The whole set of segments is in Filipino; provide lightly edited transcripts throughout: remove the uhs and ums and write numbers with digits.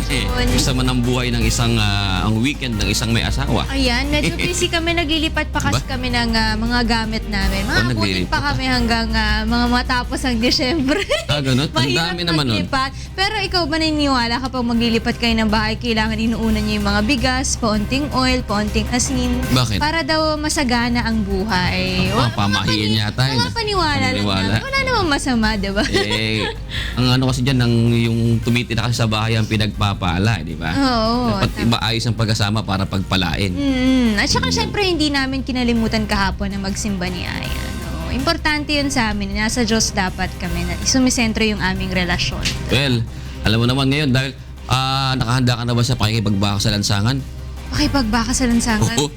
sitwasyon. Gusto man ang buhay ng isang ang weekend ng isang may asawa. Ayan, medyo busy kami. Naglilipat pa kasi kami ng mga gamit namin. Maabutin naglilipat pa kami hanggang mga matapos ang Disyembre. Ganun? Ang Mahirap dami naman nun. maglipat. Pero ikaw ba naniniwala kapag maglilipat kayo ng bahay, kailangan inuuna niyo yung mga bigas, paunting oil, paunting asin. Bakit? Para daw masagana ang buhay. Pamahiin yata yun. Mga paniwala lang Paniwala. namin. Wala namang masama, diba? Ang ano kasi dyan, yung tumitira kasi sa bahay ang pinagpapala, di ba? Oo. Dapat maayos ang pagkasama para pagpalain. At saka syempre hindi namin kinalimutan kahapon na magsimba ni Aya. No? Importante yun sa amin. Nasa Diyos dapat kami na sumisentro yung aming relasyon. Well, alam mo naman ngayon, dahil nakahanda ka na ba sa pakikipagbaka sa lansangan? Pakipagbaka sa lansangan. Oo.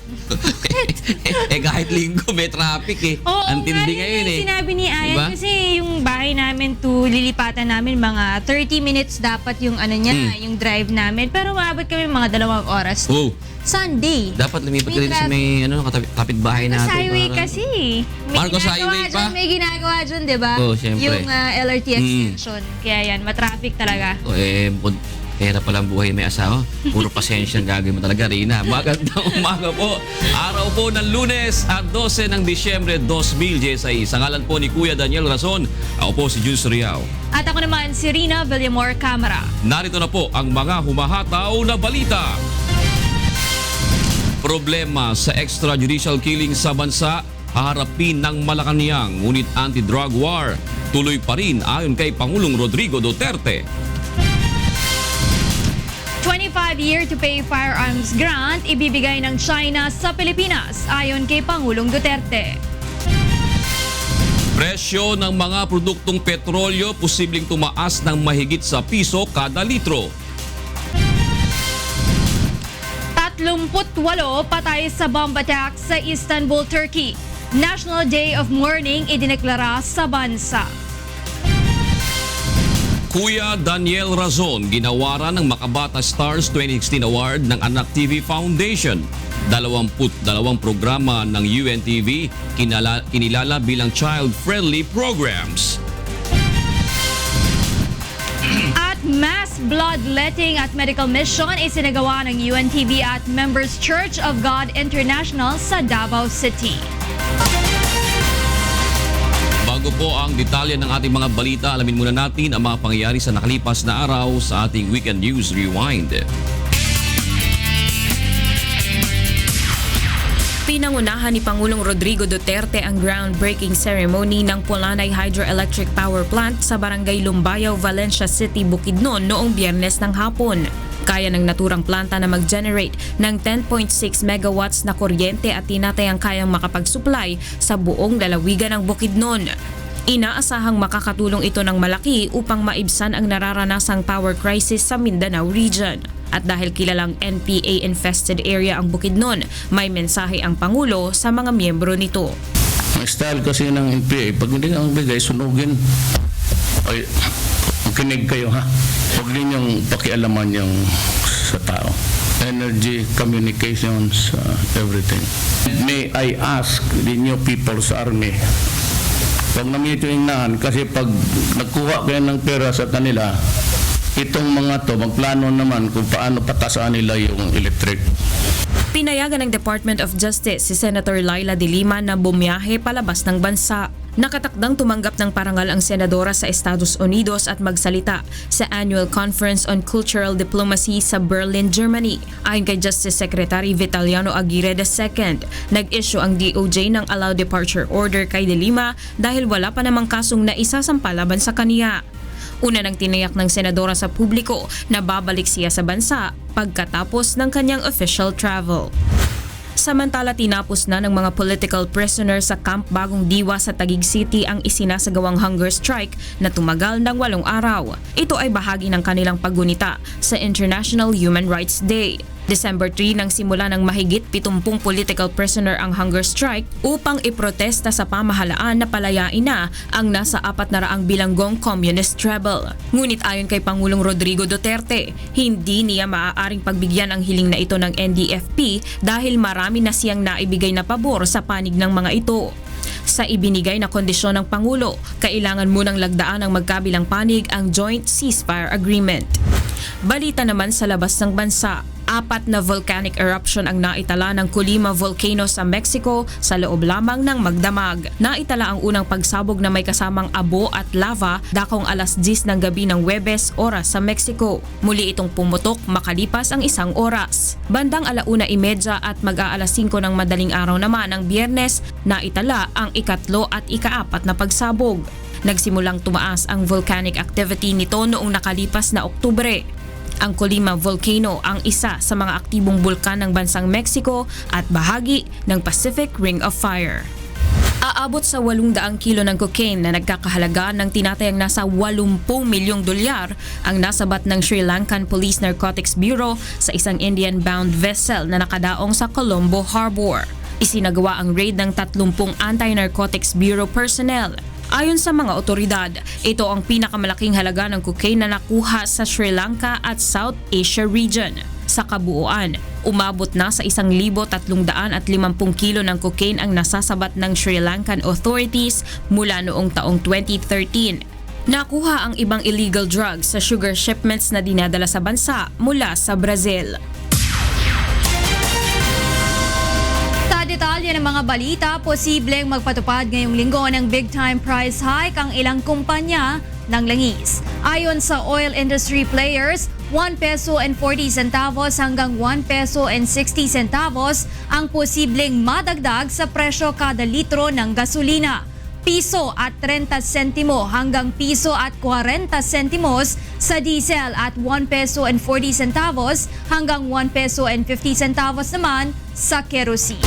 Kahit linggo may traffic Oo, Ang tindi nga, ngayon yun yung sinabi ni Ayan Diba? kasi yung bahay namin to lilipatan namin mga 30 minutes dapat yung ano niya, yung drive namin. Pero maabot kami mga 2 oras. Oh, Sunday. dapat lumipat ka din sa may kapit bahay natin. Marcos Highway para- kasi. May Marcos ginagawa Highway dyan, pa? May ginagawa dyan, di ba? Oo, syempre. Yung LRT extension. Kaya yan, matraffic talaga. Pera palang buhay may asawa. Puro pasensya ang gagawin mo talaga, Rina. Magandang umaga po. Araw po ng Lunes at 12 ng Disyembre 2016. Sa ngalan po ni Kuya Daniel Razon, ako po si Jules Riao. At ako naman si Rina Villamor Camara. Narito na po ang mga humahataw na balita. Problema sa extrajudicial killing sa bansa, haharapin ng Malacanang, ngunit anti-drug war tuloy pa rin ayon kay Pangulong Rodrigo Duterte. 25-year to pay firearms grant ibibigay ng China sa Pilipinas ayon kay Pangulong Duterte. Presyo ng mga produktong petrolyo posibleng tumaas ng mahigit sa piso kada litro. 38 patay sa bomb attack sa Istanbul, Turkey. National Day of Mourning idineklara sa bansa. Kuya Daniel Razon, ginawaran ng Makabata Stars 2016 Award ng Anak TV Foundation. 22 programa ng UNTV kinilala bilang child-friendly programs. At mass bloodletting at medical mission isinagawa ng UNTV at Members Church of God International sa Davao City. Bago po ang detalye ng ating mga balita, alamin muna natin ang mga pangyayari sa nakalipas na araw sa ating Weekend News Rewind. Pinangunahan ni Pangulong Rodrigo Duterte ang groundbreaking ceremony ng Pulanay Hydroelectric Power Plant sa Barangay Lumbayaw, Valencia City, Bukidnon noong Biyernes ng hapon. Kaya ng naturang planta na mag-generate ng 10.6 megawatts na kuryente at tinatayang kayang makapag-supply sa buong lalawigan ng Bukidnon. Inaasahang makakatulong ito ng malaki upang maibsan ang nararanasang power crisis sa Mindanao region. At dahil kilalang NPA-infested area ang Bukidnon, may mensahe ang Pangulo sa mga miyembro nito. Ang style kasi ng NPA, pag hindi nga bigay, sunugin. Ay, makinig kayo ha. Huwag ninyong pakialaman yung sa tao. Energy, communications, everything. May I ask the new People's Army, huwag namin ito ingnahan kasi pag nagkuha kayo ng pera sa kanila, itong mga to, magplano naman kung paano patasan nila yung electric. Pinayagan ng Department of Justice si Senator Laila de Lima na bumiyahe palabas ng bansa. Nakatakdang tumanggap ng parangal ang senadora sa Estados Unidos at magsalita sa Annual Conference on Cultural Diplomacy sa Berlin, Germany. Ayon kay Justice Secretary Vitaliano Aguirre II, nag-issue ang DOJ ng allow departure order kay de Lima dahil wala pa namang kasong naisasampa laban sa kaniya. Una nang tiniyak ng senadora sa publiko na babalik siya sa bansa pagkatapos ng kanyang official travel. Samantala, tinapos na ng mga political prisoners sa Camp Bagong Diwa sa Taguig City ang isinasagawang hunger strike na tumagal ng 8 araw. Ito ay bahagi ng kanilang paggunita sa International Human Rights Day. December 3 nang simula ng mahigit 70 political prisoner ang hunger strike upang iprotesta sa pamahalaan na palayain na ang nasa 400 bilanggong communist rebel. Ngunit ayon kay Pangulong Rodrigo Duterte, hindi niya maaaring pagbigyan ang hiling na ito ng NDFP dahil marami na siyang naibigay na pabor sa panig ng mga ito. Sa ibinigay na kondisyon ng Pangulo, kailangan munang lagdaan ng magkabilang panig ang Joint Ceasefire Agreement. Balita naman sa labas ng bansa. 4 na volcanic eruption ang naitala ng Colima Volcano sa Mexico sa loob lamang ng magdamag. Naitala ang unang pagsabog na may kasamang abo at lava dakong alas 10 ng gabi ng Huwebes oras sa Mexico. Muli itong pumutok makalipas ang 1 oras. Bandang 1:30 at mag-aalas 5 ng madaling araw naman ng Biyernes, naitala ang ikatlo at ika-4 na pagsabog. Nagsimulang tumaas ang volcanic activity nito noong nakalipas na Oktubre. Ang Colima Volcano ang isa sa mga aktibong bulkan ng bansang Mexico at bahagi ng Pacific Ring of Fire. Aabot sa 800 kilo ng cocaine na nagkakahalaga ng tinatayang nasa 80 milyong dolyar ang nasabat ng Sri Lankan Police Narcotics Bureau sa isang Indian-bound vessel na nakadaong sa Colombo Harbor. Isinagawa ang raid ng 30 Anti-Narcotics Bureau personnel. Ayon sa mga otoridad, ito ang pinakamalaking halaga ng cocaine na nakuha sa Sri Lanka at South Asia region. Sa kabuuan, umabot na sa 1,350 kilo ng cocaine ang nasasabat ng Sri Lankan authorities mula noong taong 2013. Nakuha ang ibang illegal drugs sa sugar shipments na dinadala sa bansa mula sa Brazil. Detalye ng mga balita, posibleng magpatupad ngayong linggo ng big-time price hike ang ilang kumpanya ng langis. Ayon sa oil industry players, 1 peso and 40 centavos hanggang 1 peso and 60 centavos ang posibleng madagdag sa presyo kada litro ng gasolina. Piso at 30 sentimo hanggang piso at 40 sentimos sa diesel at 1 peso and 40 centavos hanggang 1 peso and 50 centavos naman sa kerosene.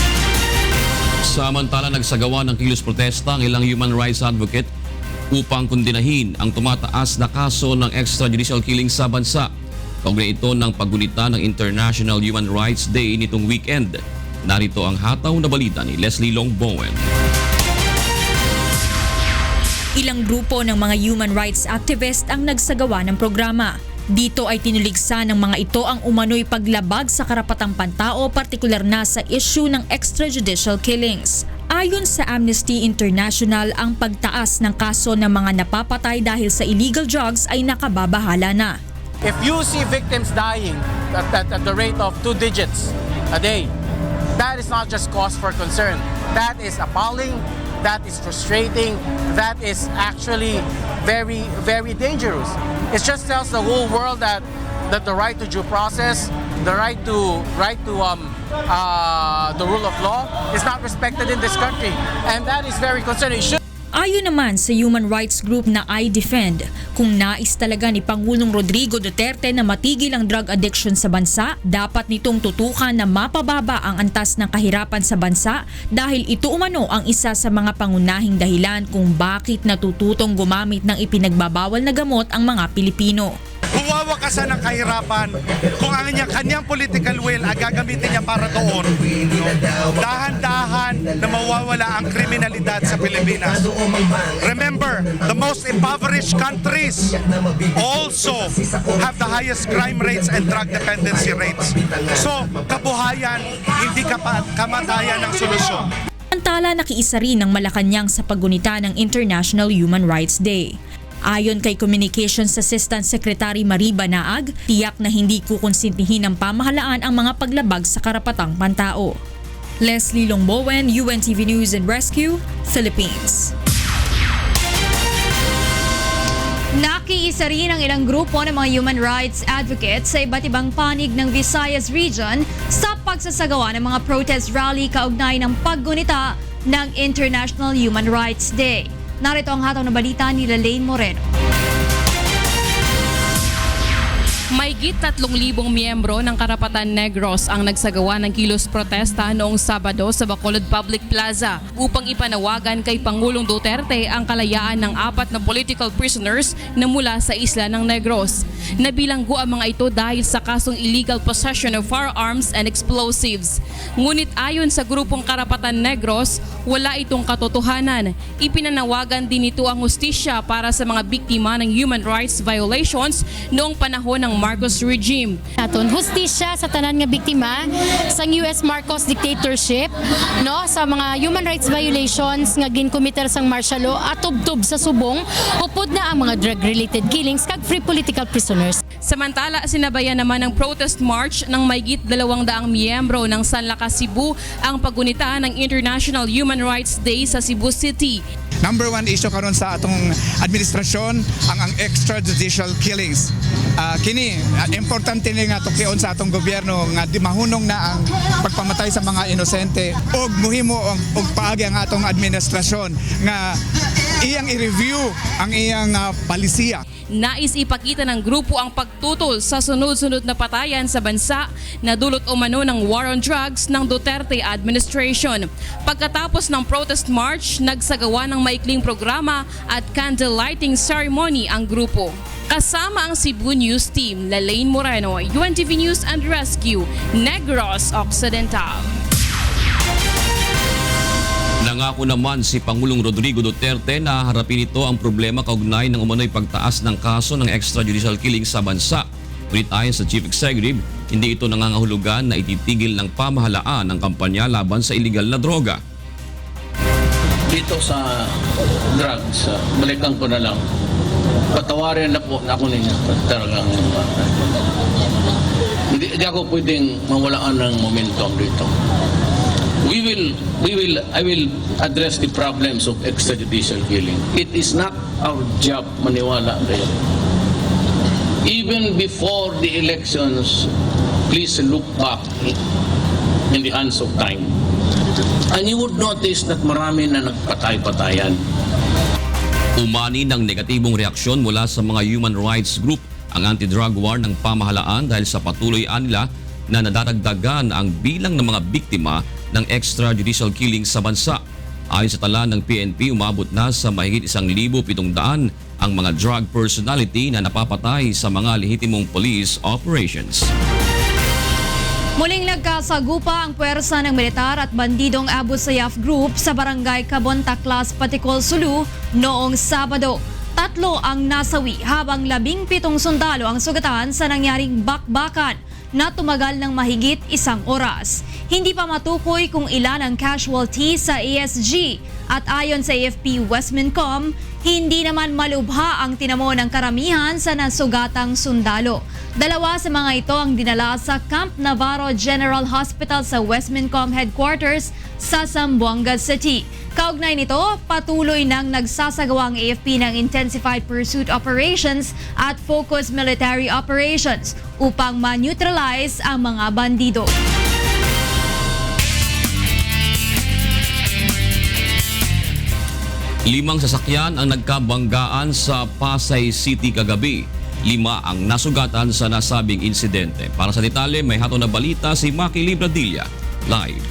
Samantala, nagsagawa ng kilos protesta ang ilang human rights advocate upang kundinahin ang tumataas na kaso ng extrajudicial killing sa bansa. Kaugnay ito ng paggunita ng International Human Rights Day nitong weekend. Narito ang hataw na balita ni Leslie Longbowen. Ilang grupo ng mga human rights activist ang nagsagawa ng programa. Dito ay tinuligsa ng mga ito ang umano'y paglabag sa karapatang pantao, partikular na sa issue ng extrajudicial killings. Ayon sa Amnesty International, ang pagtaas ng kaso ng mga napapatay dahil sa illegal drugs ay nakababahala na. If you see victims dying at the rate of 2 digits a day, that is not just cause for concern. That is appalling, that is frustrating, that is actually very, very dangerous. It just tells the whole world that the right to due process, the right to the rule of law is not respected in this country, and that is very concerning. Ayon naman sa human rights group na I Defend, kung nais talaga ni Pangulong Rodrigo Duterte na matigil ang drug addiction sa bansa, dapat nitong tutukan na mapababa ang antas ng kahirapan sa bansa dahil ito umano ang isa sa mga pangunahing dahilan kung bakit natututong gumamit ng ipinagbabawal na gamot ang mga Pilipino. Kung wawakasan ng kahirapan, kung ang kanyang political will ay gagamitin niya para doon, dahan-dahan na mawawala ang kriminalidad sa Pilipinas. Remember, the most impoverished countries also have the highest crime rates and drug dependency rates. So, kabuhayan, hindi kamatayan ang solusyon. Samantala, nakiisa rin ng Malacanang sa paggunita ng International Human Rights Day. Ayon kay Communications Assistant Secretary Mariba Naag, tiyak na hindi kukonsintihin ng pamahalaan ang mga paglabag sa karapatang pantao. Leslie Longbowen, UNTV News and Rescue, Philippines. Nakiisa rin ang ilang grupo ng mga human rights advocates sa iba't ibang panig ng Visayas region sa pagsasagawa ng mga protest rally kaugnay ng paggunita ng International Human Rights Day. Narito ang hataw na balita ni Lalaine Moreno. Mahigit 3,000 miyembro ng Karapatan Negros ang nagsagawa ng kilos protesta noong Sabado sa Bacolod Public Plaza upang ipanawagan kay Pangulong Duterte ang kalayaan ng 4 na political prisoners na mula sa isla ng Negros. Nabilanggo ang mga ito dahil sa kasong illegal possession of firearms and explosives. Ngunit ayon sa grupong Karapatan Negros, wala itong katotohanan. Ipinanawagan din ito ang hustisya para sa mga biktima ng human rights violations noong panahon ng Marcos regime. Aton hustisya sa tanan nga biktima sa US Marcos dictatorship, no, sa mga human rights violations nga ginkomiter sang martial law at tubtob sa subong upod na ang mga drug related killings kag free political prisoners. Samantala, sinabayan naman ng protest march ng mahigit 200 miyembro ng Sanlakas Cebu ang paggunita ng International Human Rights Day sa Cebu City. Number one issue karon sa atong administrasyon ang extrajudicial killings. Kini importante ni nga tukion sa atong gobyerno nga di mahunong na ang pagpamatay sa mga inosente ug muhimo og paagi ang atong administrasyon nga iyang i-review ang iyang palisiya. Nais ipakita ng grupo ang pagtutol sa sunod-sunod na patayan sa bansa na dulot umano ng war on drugs ng Duterte administration. Pagkatapos ng protest march, nagsagawa ng maikling programa at candle lighting ceremony ang grupo. Kasama ang Cebu News Team, Lalaine Moreno, UNTV News and Rescue, Negros Occidental. Nangako naman si Pangulong Rodrigo Duterte na harapin ito ang problema kaugnay ng umano'y pagtaas ng kaso ng extrajudicial killing sa bansa. Ngunit ayon sa Chief Executive, hindi ito nangangahulugan na ititigil ng pamahalaan ang kampanya laban sa iligal na droga. Dito sa drugs, balikan ko na lang. Patawarin na po ako ninyo. Talagang hindi ako pwedeng mawalaan ng momentum dito. I will address the problems of extrajudicial killing. It is not our job maniwala kayo. Even before the elections, please look back in the hands of time. And you would notice that marami na nagpatay-patayan. Umani ng negatibong reaksyon mula sa mga human rights group ang anti-drug war ng pamahalaan dahil sa patuloy nila na nadadagdagan ang bilang ng mga biktima ng extrajudicial killing sa bansa. Ayon sa tala ng PNP, umabot na sa mahigit 1,700 ang mga drug personality na napapatay sa mga lehitimong police operations. Muling nagkasagupa ang puwersa ng militar at bandidong Abu Sayyaf Group sa barangay Cabontaklas, Paticol, Sulu noong Sabado. 3 ang nasawi habang 17 sundalo ang sugatan sa nangyaring bakbakan na tumagal ng mahigit 1 oras. Hindi pa matukoy kung ilan ang casualty sa ASG at ayon sa AFP Westmincom, hindi naman malubha ang tinamo ng karamihan sa nasugatang sundalo. 2 sa mga ito ang dinala sa Camp Navarro General Hospital sa Westmincom Headquarters sa Zamboanga City. Kaugnay nito, patuloy nang nagsasagawa ang AFP ng intensified pursuit operations at focused military operations upang ma-neutralize ang mga bandido. Limang sasakyan ang nagkabanggaan sa Pasay City kagabi. 5 ang nasugatan sa nasabing insidente. Para sa detalye, may hatol na balita si Maki Libradilla. Live.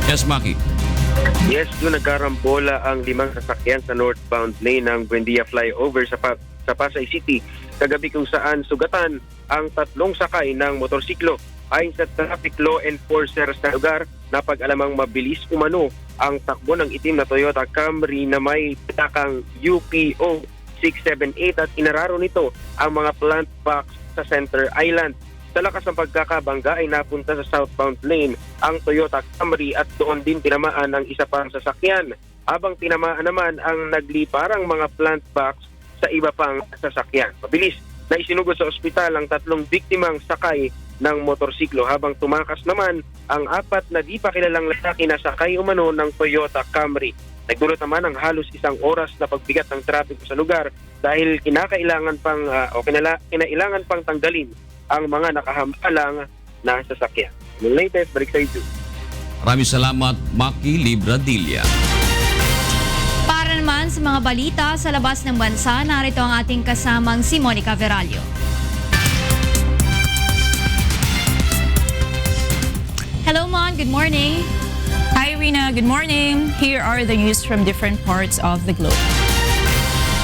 Yes, Maki. Yes, doon nagkarambola ang 5 sasakyan sa northbound lane ng Buendia Flyover sa Pasay City kagabi kung saan sugatan ang 3 sakay ng motorsiklo. Ayon sa traffic law enforcer sa lugar, napag-alamang mabilis umano ang takbo ng itim na Toyota Camry na may pitakang UPO 678 at inararo nito ang mga plant box sa Center Island. Sa lakas ng pagkakabangga ay napunta sa southbound lane ang Toyota Camry at doon din tinamaan ang isa pang sasakyan. Habang tinamaan naman ang nagliparang mga plant box sa iba pang sasakyan. Mabilis na isinugod sa ospital ang 3 biktimang sakay ng motorsiklo habang tumakas naman ang 4 na di pa kilalang lalaki na sakay umano ng Toyota Camry. Nagdulot naman ang halos 1 oras na pagbigat ng trapiko sa lugar dahil kinailangan pang tanggalin ang mga nakahambalang na sasakyan. Yung latest, balik sa YouTube. Maraming salamat, Maki Libradilla. Para naman sa mga balita sa labas ng bansa, narito ang ating kasamang si Monica Veralio. Hello, Mon. Good morning. Hi, Rina. Good morning. Here are the news from different parts of the globe.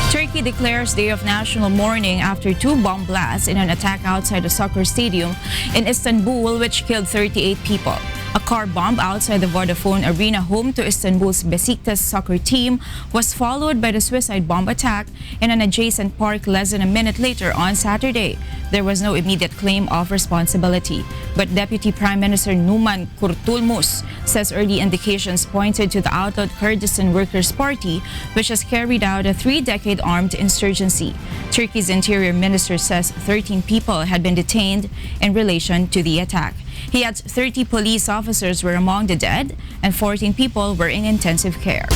Turkey declares Day of National Mourning after 2 bomb blasts in an attack outside a soccer stadium in Istanbul which killed 38 people. A car bomb outside the Vodafone Arena home to Istanbul's Besiktas soccer team was followed by the suicide bomb attack in an adjacent park less than a minute later on Saturday. There was no immediate claim of responsibility, but Deputy Prime Minister Numan Kurtulmus says early indications pointed to the outlawed Kurdistan Workers' Party, which has carried out a 3-decade armed insurgency. Turkey's interior minister says 13 people had been detained in relation to the attack. He adds 30 police officers were among the dead and 14 people were in intensive care.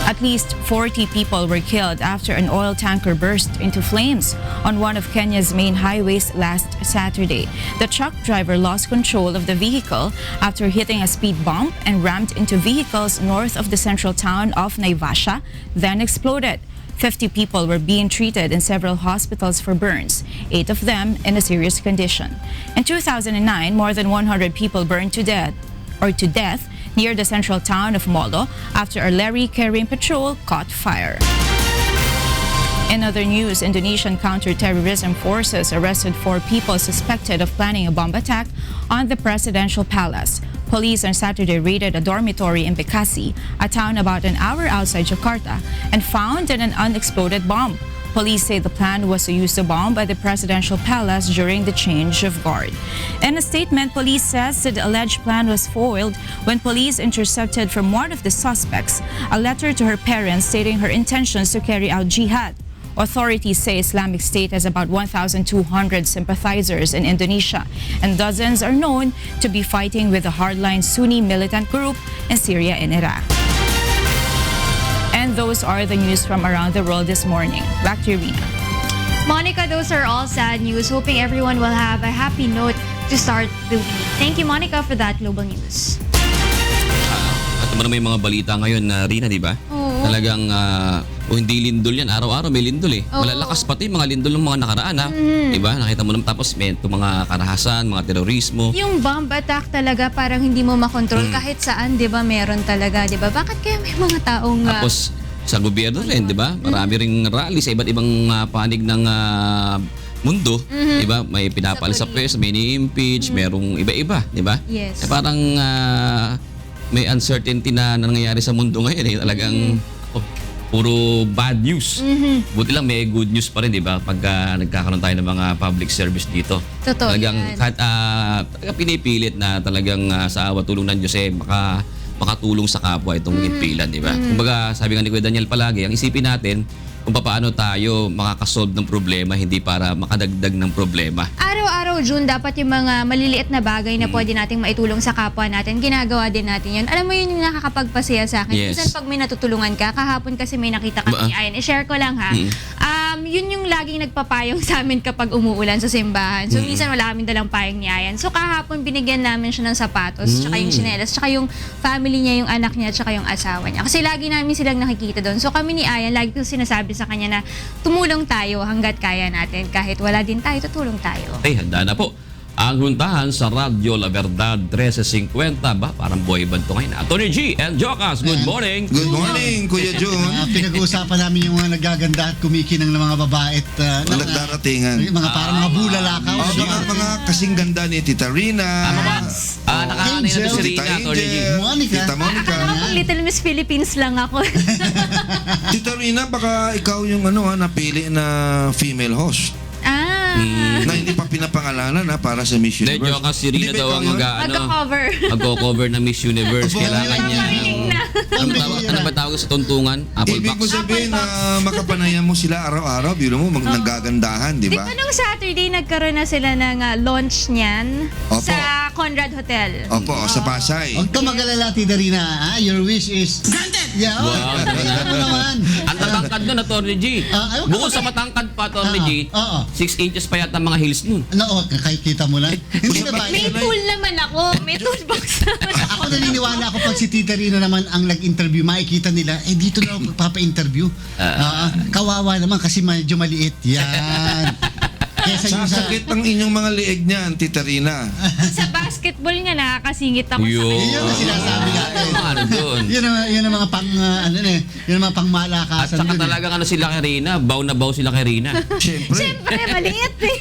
At least 40 people were killed after an oil tanker burst into flames on one of Kenya's main highways last Saturday. The truck driver lost control of the vehicle after hitting a speed bump and rammed into vehicles north of the central town of Naivasha, then exploded. 50 people were being treated in several hospitals for burns, 8 of them in a serious condition. In 2009, more than 100 people burned to death near the central town of Molo after a Larry carrying patrol caught fire. In other news, Indonesian counter-terrorism forces arrested 4 people suspected of planning a bomb attack on the presidential palace. Police on Saturday raided a dormitory in Bekasi, a town about an hour outside Jakarta, and found an unexploded bomb. Police say the plan was to use the bomb at the presidential palace during the change of guard. In a statement, police says that the alleged plan was foiled when police intercepted from one of the suspects a letter to her parents stating her intentions to carry out jihad. Authorities say Islamic State has about 1,200 sympathizers in Indonesia, and dozens are known to be fighting with the hardline Sunni militant group in Syria and Iraq. And those are the news from around the world this morning. Back to you, Rina. Monica, those are all sad news. Hoping everyone will have a happy note to start the week. Thank you, Monica, for that global news. At naman may mga balita ngayon na Rina, di ba? Oo. Talagang hindi lindol yan. Araw-araw may lindol eh. Oo. Malalakas pati mga lindol ng mga nakaraan ha. Di ba? Nakita mo naman tapos may ito mga karahasan, mga terorismo. Yung bomb attack talaga parang hindi mo makontrol kahit saan, 'di ba? Meron talaga, 'di ba? Bakit kaya may mga taong Tapos sa gobyerno rin, di ba? Marami ring rally sa iba't ibang panig ng mundo, di ba? May pinapalis sa press, may ni-impeach, merong iba-iba, di ba? Yes. Parang may uncertainty na nangyayari sa mundo ngayon eh. Talagang puro bad news. Buti lang may good news pa rin, di ba? Pag nagkakaroon tayo ng mga public service dito. Totoo Talagang yan. talagang pinipilit na talagang sa awa tulong ng Diyos eh, makatulong sa kapwa itong himpilan, di ba? Kumbaga, sabi nga ni Kuya Daniel palagi, ang isipin natin kung paano tayo makakasolve ng problema, hindi para makadagdag ng problema. Araw-araw, June, dapat yung mga maliliit na bagay na pwede nating maitulong sa kapwa natin, ginagawa din natin yun. Alam mo yun yung nakakapagpasaya sa akin. Yes. Minsan pag may natutulungan ka, kahapon kasi may nakita kami ni Ayan. I-share ko lang ha. Yun yung laging nagpapayong sa amin kapag umuulan sa simbahan. So minsan wala kaming dalang payong ni Ayan. So kahapon binigyan namin siya ng sapatos, tsaka yung tsinelas, tsaka yung family niya, yung anak niya, tsaka yung asawa niya. Kasi lagi namin silang nakikita doon. So kami ni Ayan, lagi ko sinasabi sa kanya na tumulong tayo hanggat kaya natin. Kahit wala din tayo, tutulong tayo. Okay, handa na po ang huntahan sa Radyo La Verdad 1350 ba? Parang boy band to ngayon. Atty. G and Jocas, good morning. Good morning, Kuya Jun. Pinag-uusapan namin yung mga nagaganda at kumikinang ng mga babae at Nagdaratingan. mga parang mga bulalakaw. Mga kasing ganda ni Tita Rina. Nakahanay na to si Rina, Atty. G. Monica. Tita Monica. Parang Little Miss Philippines lang ako. Tita Rina, baka ikaw yung napili na female host. Na hindi pa pinapangalanan para sa Miss Hindi, Universe. Jocas, si Rina daw ang Magka-cover. magko-cover ng Miss Universe. Kailangan niya ano ba tawag sa tuntungan? Apple Ibig mo box. sabihin na makapanayan mo sila araw-araw, biro mo nagagandahan, di Di ba? ba nung Saturday nagkaroon na sila ng launch niyan Opo. sa Conrad Hotel? Opo, sa Pasay. Huwag ka mag-alala, Tita Rina. Your wish is... Granted! Yeah, Wow, ano naman? Ang tatangkad nun, Atty. G. ayun ka Bukod sa matangkad pa, Atty. G, 6 inches pa yata mga heels nun. Kakikita mo lang. Hindi na ba? May tool naman ako. May toolbox naman. Ako naniniwala ako pag si Tita Rina naman ang nag-interview, makikita nila, dito na ako magpapa-interview. Kawawa naman kasi medyo maliit. Yan. Kesa yung Sasakit ang inyong mga lieg niyan, Tita Rina. Sa basketball nga nakakasingit ako sa Yun. kanya. Yun ang sinasabi natin. Ano doon? Yun ang mga pang, yun ang mga pang At malakasan. saka talagang sila kay Rina, baw na baw sila kay Rina. Siyempre. Siyempre, maliit eh.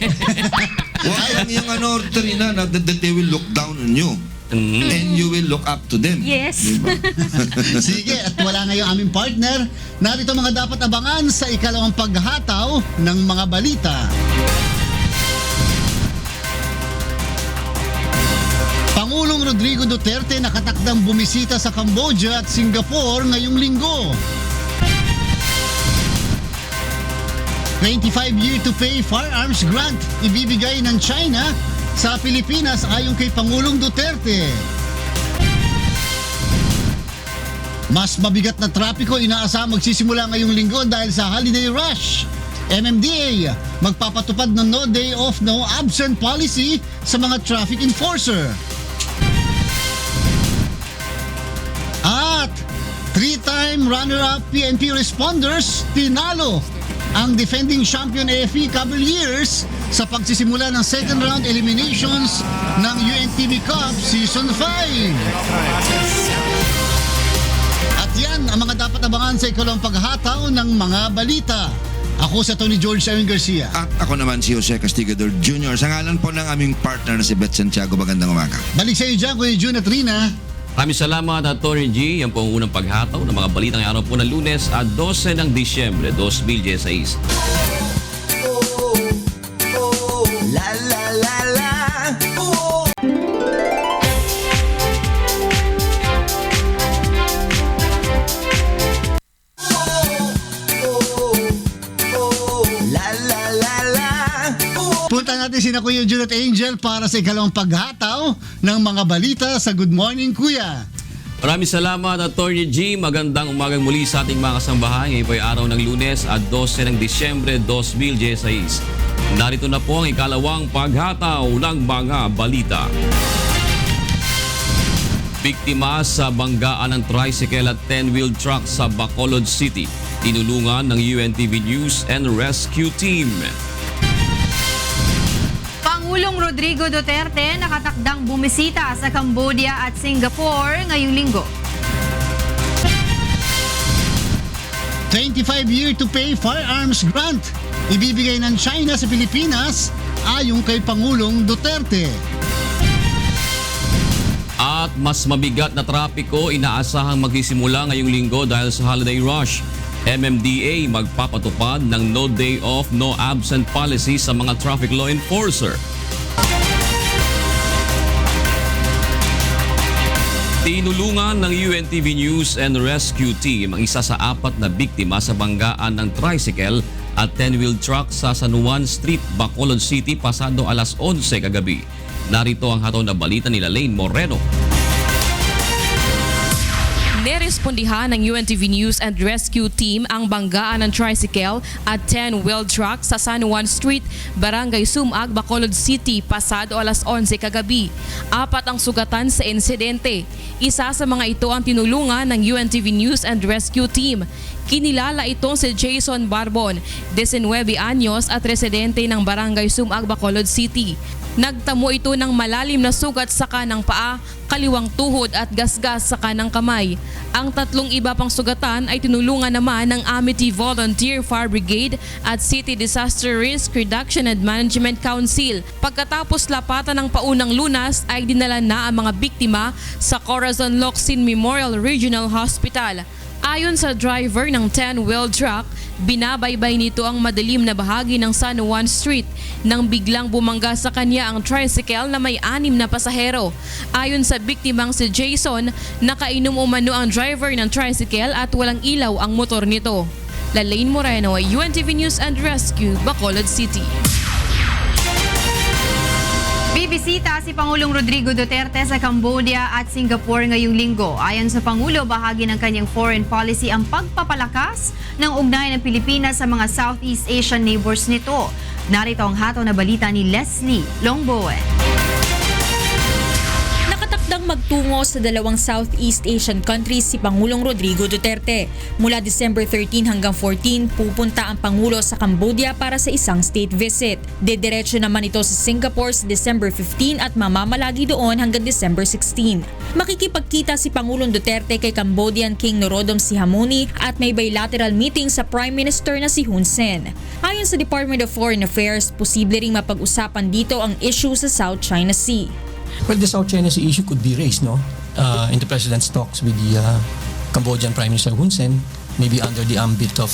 Huwag yung ano, Tarina, that they will look down on you. And you will look up to them. Yes. Diba? Sige, at wala ngayong aming partner. Narito mga dapat abangan sa ikalawang paghataw ng mga balita. Pangulong Rodrigo Duterte nakatakdang bumisita sa Cambodia at Singapore ngayong linggo. 25-year to pay firearms grant ibibigay ng China sa Pilipinas ayon kay Pangulong Duterte. Mas mabigat na trapiko inaasahang magsisimula ngayong linggo dahil sa holiday rush. MMDA magpapatupad ng no day off, no absent policy sa mga traffic enforcer. At 3-time runner-up PNP responders tinalo ang defending champion AFP Cavaliers sa pagsisimula ng second round eliminations ng UNTV Cup Season 5. At yan ang mga dapat abangan sa ikalawang paghataw ng mga balita. Ako sa Tony George Aaron Garcia. At ako naman si Jose Castigador Jr. Sa ngalan po ng aming partner na si Beth Santiago. Magandang umaga. Balik sa iyo dyan, Kuya June at Rina. Maraming salamat at Tony G. Yan po ang unang paghataw ng mga balita ng araw po ng Lunes at 12 ng Disyembre 2016. La la la la. Punta natin sina Kuya June at Angel para sa ikalawang paghataw ng mga balita sa Good Morning Kuya. Maraming salamat at Tony G. Magandang umagang muli sa ating mga kasambahay. Ngayon po ay araw ng Lunes at 12 ng Disyembre 2016. Narito na po ang ikalawang paghataw ng mga balita. Biktima sa banggaan ng tricycle at 10-wheel truck sa Bacolod City. Tinulungan ng UNTV News and Rescue Team. Pangulong Rodrigo Duterte nakatakdang bumisita sa Cambodia at Singapore ngayong linggo. 25-year to pay firearms grant ibibigay ng China sa Pilipinas ayon kay Pangulong Duterte. At mas mabigat na trapiko inaasahang magsisimula ngayong linggo dahil sa holiday rush. MMDA magpapatupad ng no day off, no absent policy sa mga traffic law enforcer. Tinulungan ng UNTV News and Rescue Team ang isa sa 4 na biktima sa banggaan ng tricycle at 10-wheel truck sa San Juan Street, Bacolod City pasado alas 11 kagabi. Narito ang hatol na balita nila Lane Moreno. Nerespondihan ng UNTV News and Rescue Team ang banggaan ng tricycle at 10-wheel truck sa San Juan Street, Barangay Sumag, Bacolod City pasado alas 11 kagabi. 4 ang sugatan sa insidente. Isa sa mga ito ang tinulungan ng UNTV News and Rescue Team. Kinilala itong si Jason Barbon, 19 anyos at residente ng Barangay Sumag, Bacolod City. Nagtamo ito ng malalim na sugat sa kanang paa, kaliwang tuhod at gasgas sa kanang kamay. Ang 3 iba pang sugatan ay tinulungan naman ng Amity Volunteer Fire Brigade at City Disaster Risk Reduction and Management Council. Pagkatapos lapatan ng paunang lunas ay dinala na ang mga biktima sa Corazon Locsin Memorial Regional Hospital. Ayon sa driver ng 10-wheel truck, binabaybay nito ang madilim na bahagi ng San Juan Street nang biglang bumangga sa kanya ang tricycle na may 6 na pasahero. Ayon sa biktimang si Jason, nakainom umano ang driver ng tricycle at walang ilaw ang motor nito. Lalaine Moreno, UNTV News and Rescue, Bacolod City. Bibisita si Pangulong Rodrigo Duterte sa Cambodia at Singapore ngayong linggo. Ayon sa Pangulo, bahagi ng kanyang foreign policy ang pagpapalakas ng ugnayan ng Pilipinas sa mga Southeast Asian neighbors nito. Narito ang hataw na balita ni Leslie Longbowen. Nakatakdang magtungo sa dalawang Southeast Asian countries si Pangulong Rodrigo Duterte. Mula December 13 hanggang 14, pupunta ang Pangulo sa Cambodia para sa isang state visit. Dediretso naman ito sa Singapore sa December 15 at mamamalagi doon hanggang December 16. Makikipagkita si Pangulong Duterte kay Cambodian King Norodom Sihamoni at may bilateral meeting sa Prime Minister na si Hun Sen. Ayon sa Department of Foreign Affairs, posible ring mapag-usapan dito ang issue sa South China Sea. Well, the South China Sea issue could be raised, in the President's talks with the Cambodian Prime Minister Hun Sen, maybe under the ambit of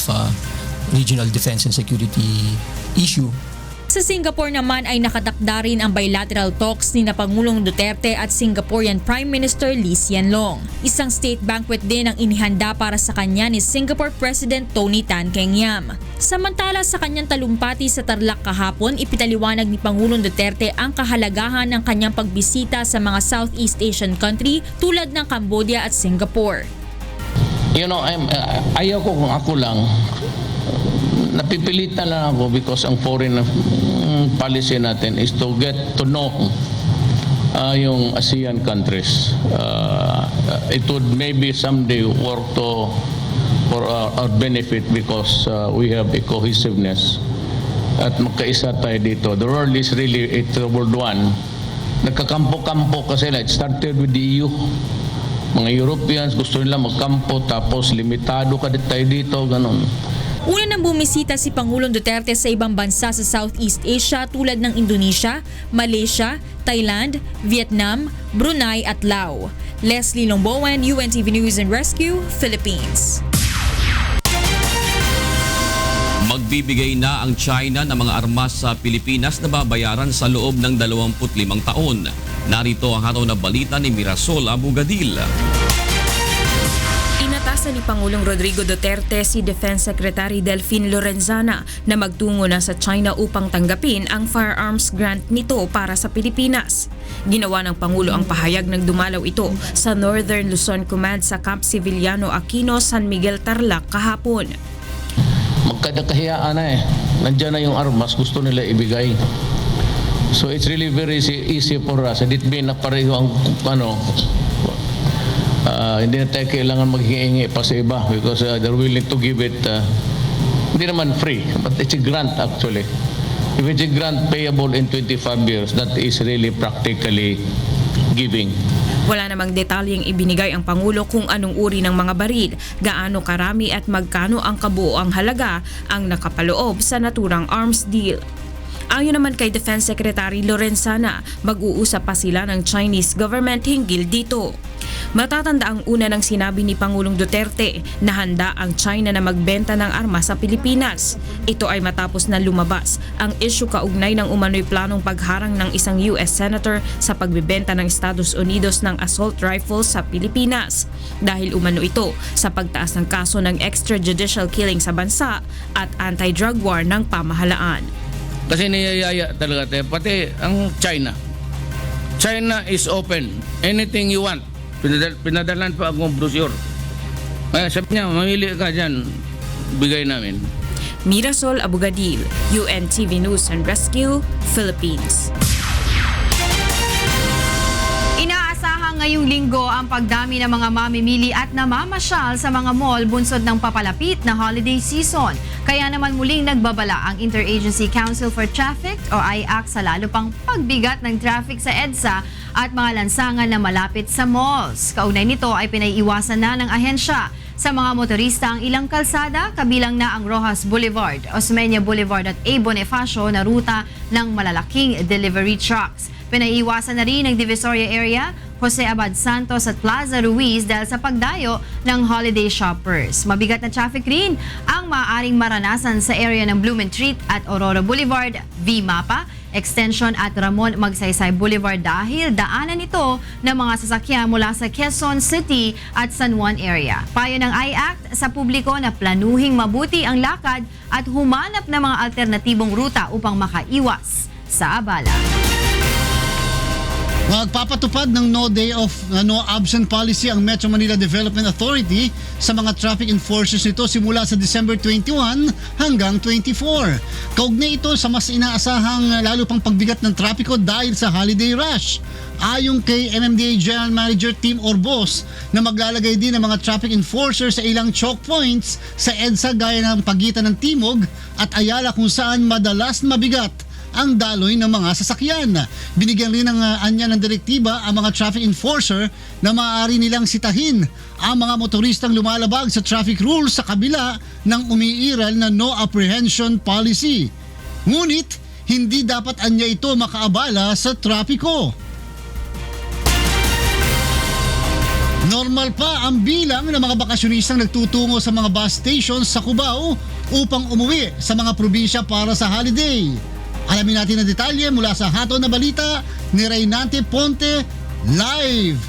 regional defense and security issue. Sa Singapore naman ay nakatakda rin ang bilateral talks ni Pangulong Duterte at Singaporean Prime Minister Lee Hsien Loong. Isang state banquet din ang inihanda para sa kanya ni Singapore President Tony Tan Keng Yam. Samantala sa kanyang talumpati sa Tarlac kahapon, ipinaliwanag ni Pangulong Duterte ang kahalagahan ng kanyang pagbisita sa mga Southeast Asian country tulad ng Cambodia at Singapore. Ayaw ko kung ako lang, napipilitan lang ako because ang foreign policy natin is to get to know yung ASEAN countries. It would maybe someday work for our benefit because we have a cohesiveness at magkaisa tayo dito. The world is really a World One. Nagkakampo-kampo kasi it started with the EU. Mga Europeans gusto nila magkampo tapos limitado ka tayo dito, ganun. Una nang bumisita si Pangulong Duterte sa ibang bansa sa Southeast Asia tulad ng Indonesia, Malaysia, Thailand, Vietnam, Brunei at Laos. Leslie Longbowen, UNTV News and Rescue, Philippines. Magbibigay na ang China ng mga armas sa Pilipinas na babayaran sa loob ng 25 taon. Narito ang hataw na balita ni Mirasol Abugadil. Inatasan ni Pangulong Rodrigo Duterte si Defense Secretary Delfin Lorenzana na magtungo na sa China upang tanggapin ang firearms grant nito para sa Pilipinas. Ginawa ng Pangulo ang pahayag ng dumalaw ito sa Northern Luzon Command sa Camp Civiliano Aquino, San Miguel, Tarlac kahapon. Magkadakahiyaan na Nandiyan na yung armas, gusto nila ibigay. So it's really very easy for us. It be na pareho ang hindi na tayo kailangan maghihingi pa sa iba because they're willing to give it hindi naman free, but it's a grant actually. If it's a grant payable in 25 years, that is really practically giving. Wala namang detalyeng ibinigay ang Pangulo kung anong uri ng mga baril, gaano karami at magkano ang kabuoang halaga ang nakapaloob sa naturang arms deal. Ayon naman kay Defense Secretary Lorenzana, mag-uusap pa sila ng Chinese government hinggil dito. Matatanda ang una ng sinabi ni Pangulong Duterte na handa ang China na magbenta ng armas sa Pilipinas. Ito ay matapos na lumabas ang issue kaugnay ng umano'y planong pagharang ng isang US Senator sa pagbebenta ng Estados Unidos ng assault rifles sa Pilipinas. Dahil umano ito sa pagtaas ng kaso ng extrajudicial killing sa bansa at anti-drug war ng pamahalaan. Kasi niyayaya talaga tayo, pati ang China. China is open. Anything you want. Pinadalan pa akong brochure. Kaya sabi niya, mamili ka dyan, bigay namin. Mirasol Abugadil, UNTV News and Rescue, Philippines. Inaasahan ngayong linggo ang pagdami ng mga mamimili at namamasyal sa mga mall bunsod ng papalapit na holiday season. Kaya naman muling nagbabala ang Interagency Council for Traffic o IAC sa lalo pang pagbigat ng traffic sa EDSA at mga lansangan na malapit sa malls. Kaugnay nito ay pinaiiwasan na ng ahensya sa mga motorista ang ilang kalsada, kabilang na ang Rojas Boulevard, Osmeña Boulevard at A. Bonifacio na ruta ng malalaking delivery trucks. Pinaiiwasan na rin ng Divisoria area, Jose Abad Santos at Plaza Ruiz dahil sa pagdayo ng holiday shoppers. Mabigat na traffic rin ang maaaring maranasan sa area ng Blumentritt at Aurora Boulevard, V-Mapa, Extension at Ramon Magsaysay Boulevard dahil daanan ito ng mga sasakyan mula sa Quezon City at San Juan area. Payo ng IACT sa publiko na planuhing mabuti ang lakad at humanap ng mga alternatibong ruta upang makaiwas sa abala. Magpapatupad ng no day off, no absent policy ang Metro Manila Development Authority sa mga traffic enforcers nito simula sa December 21 hanggang 24. Kaugnay ito sa mas inaasahang lalo pang pagbigat ng trapiko dahil sa holiday rush. Ayon kay MMDA General Manager Tim Orbos na maglalagay din ng mga traffic enforcers sa ilang choke points sa EDSA gaya ng pagitan ng Timog at Ayala kung saan madalas mabigat ang daloy ng mga sasakyan. Binigyan rin ng anya ng direktiba ang mga traffic enforcer na maaari nilang sitahin ang mga motoristang lumalabag sa traffic rules sa kabila ng umiiral na no apprehension policy. Ngunit, hindi dapat anya ito makaabala sa trapiko. Normal pa ang bilang ng mga bakasyonistang nagtutungo sa mga bus stations sa Cubao upang umuwi sa mga probinsya para sa holiday. Alamin natin ang detalye mula sa Hatol na Balita ni Reynante Ponte live.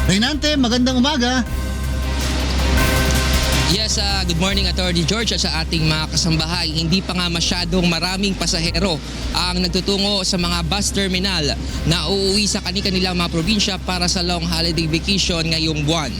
Reynante, magandang umaga. Yes, good morning Attorney George at sa ating mga kasambahay. Hindi pa nga masyadong maraming pasahero ang nagtutungo sa mga bus terminal na uuwi sa kanilang mga probinsya para sa long holiday vacation ngayong buwan.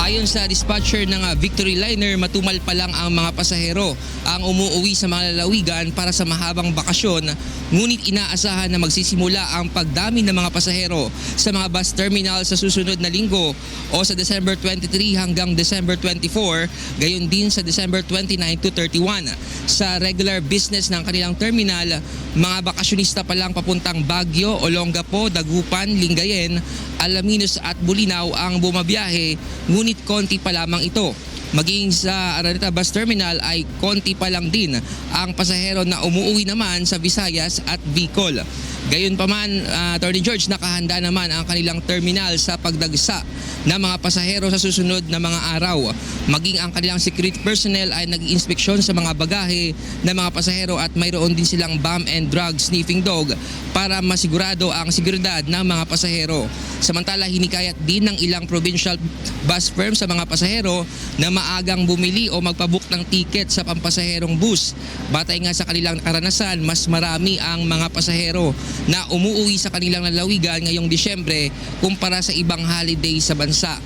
Ayon sa dispatcher ng Victory Liner, matumal pa lang ang mga pasahero ang umuuwi sa mga lalawigan para sa mahabang bakasyon, ngunit inaasahan na magsisimula ang pagdami ng mga pasahero sa mga bus terminal sa susunod na linggo o sa December 23 hanggang December 24, gayon din sa December 29 to 31. Sa regular business ng kanilang terminal, mga bakasyonista pa lang papuntang Baguio, Olongapo, Dagupan, Lingayen, Alaminos at Bulinaw ang bumabiyahe, ngunit konti pa lamang ito. Maging sa Araneta Bus Terminal ay konti pa lang din ang pasahero na umuuwi naman sa Visayas at Bicol. Gayunpaman, Attorney George, nakahanda naman ang kanilang terminal sa pagdagsa ng mga pasahero sa susunod na mga araw. Maging ang kanilang security personnel ay nag-inspeksyon sa mga bagahe ng mga pasahero at mayroon din silang bomb and drug sniffing dog para masigurado ang seguridad ng mga pasahero. Samantala, hinikayat din ng ilang provincial bus firms sa mga pasahero na maagang bumili o magpabook ng ticket sa pampasaherong bus. Batay nga sa kanilang karanasan, mas marami ang mga pasahero na umuuwi sa kanilang lalawigan ngayong Disyembre kumpara sa ibang holiday sa bansa.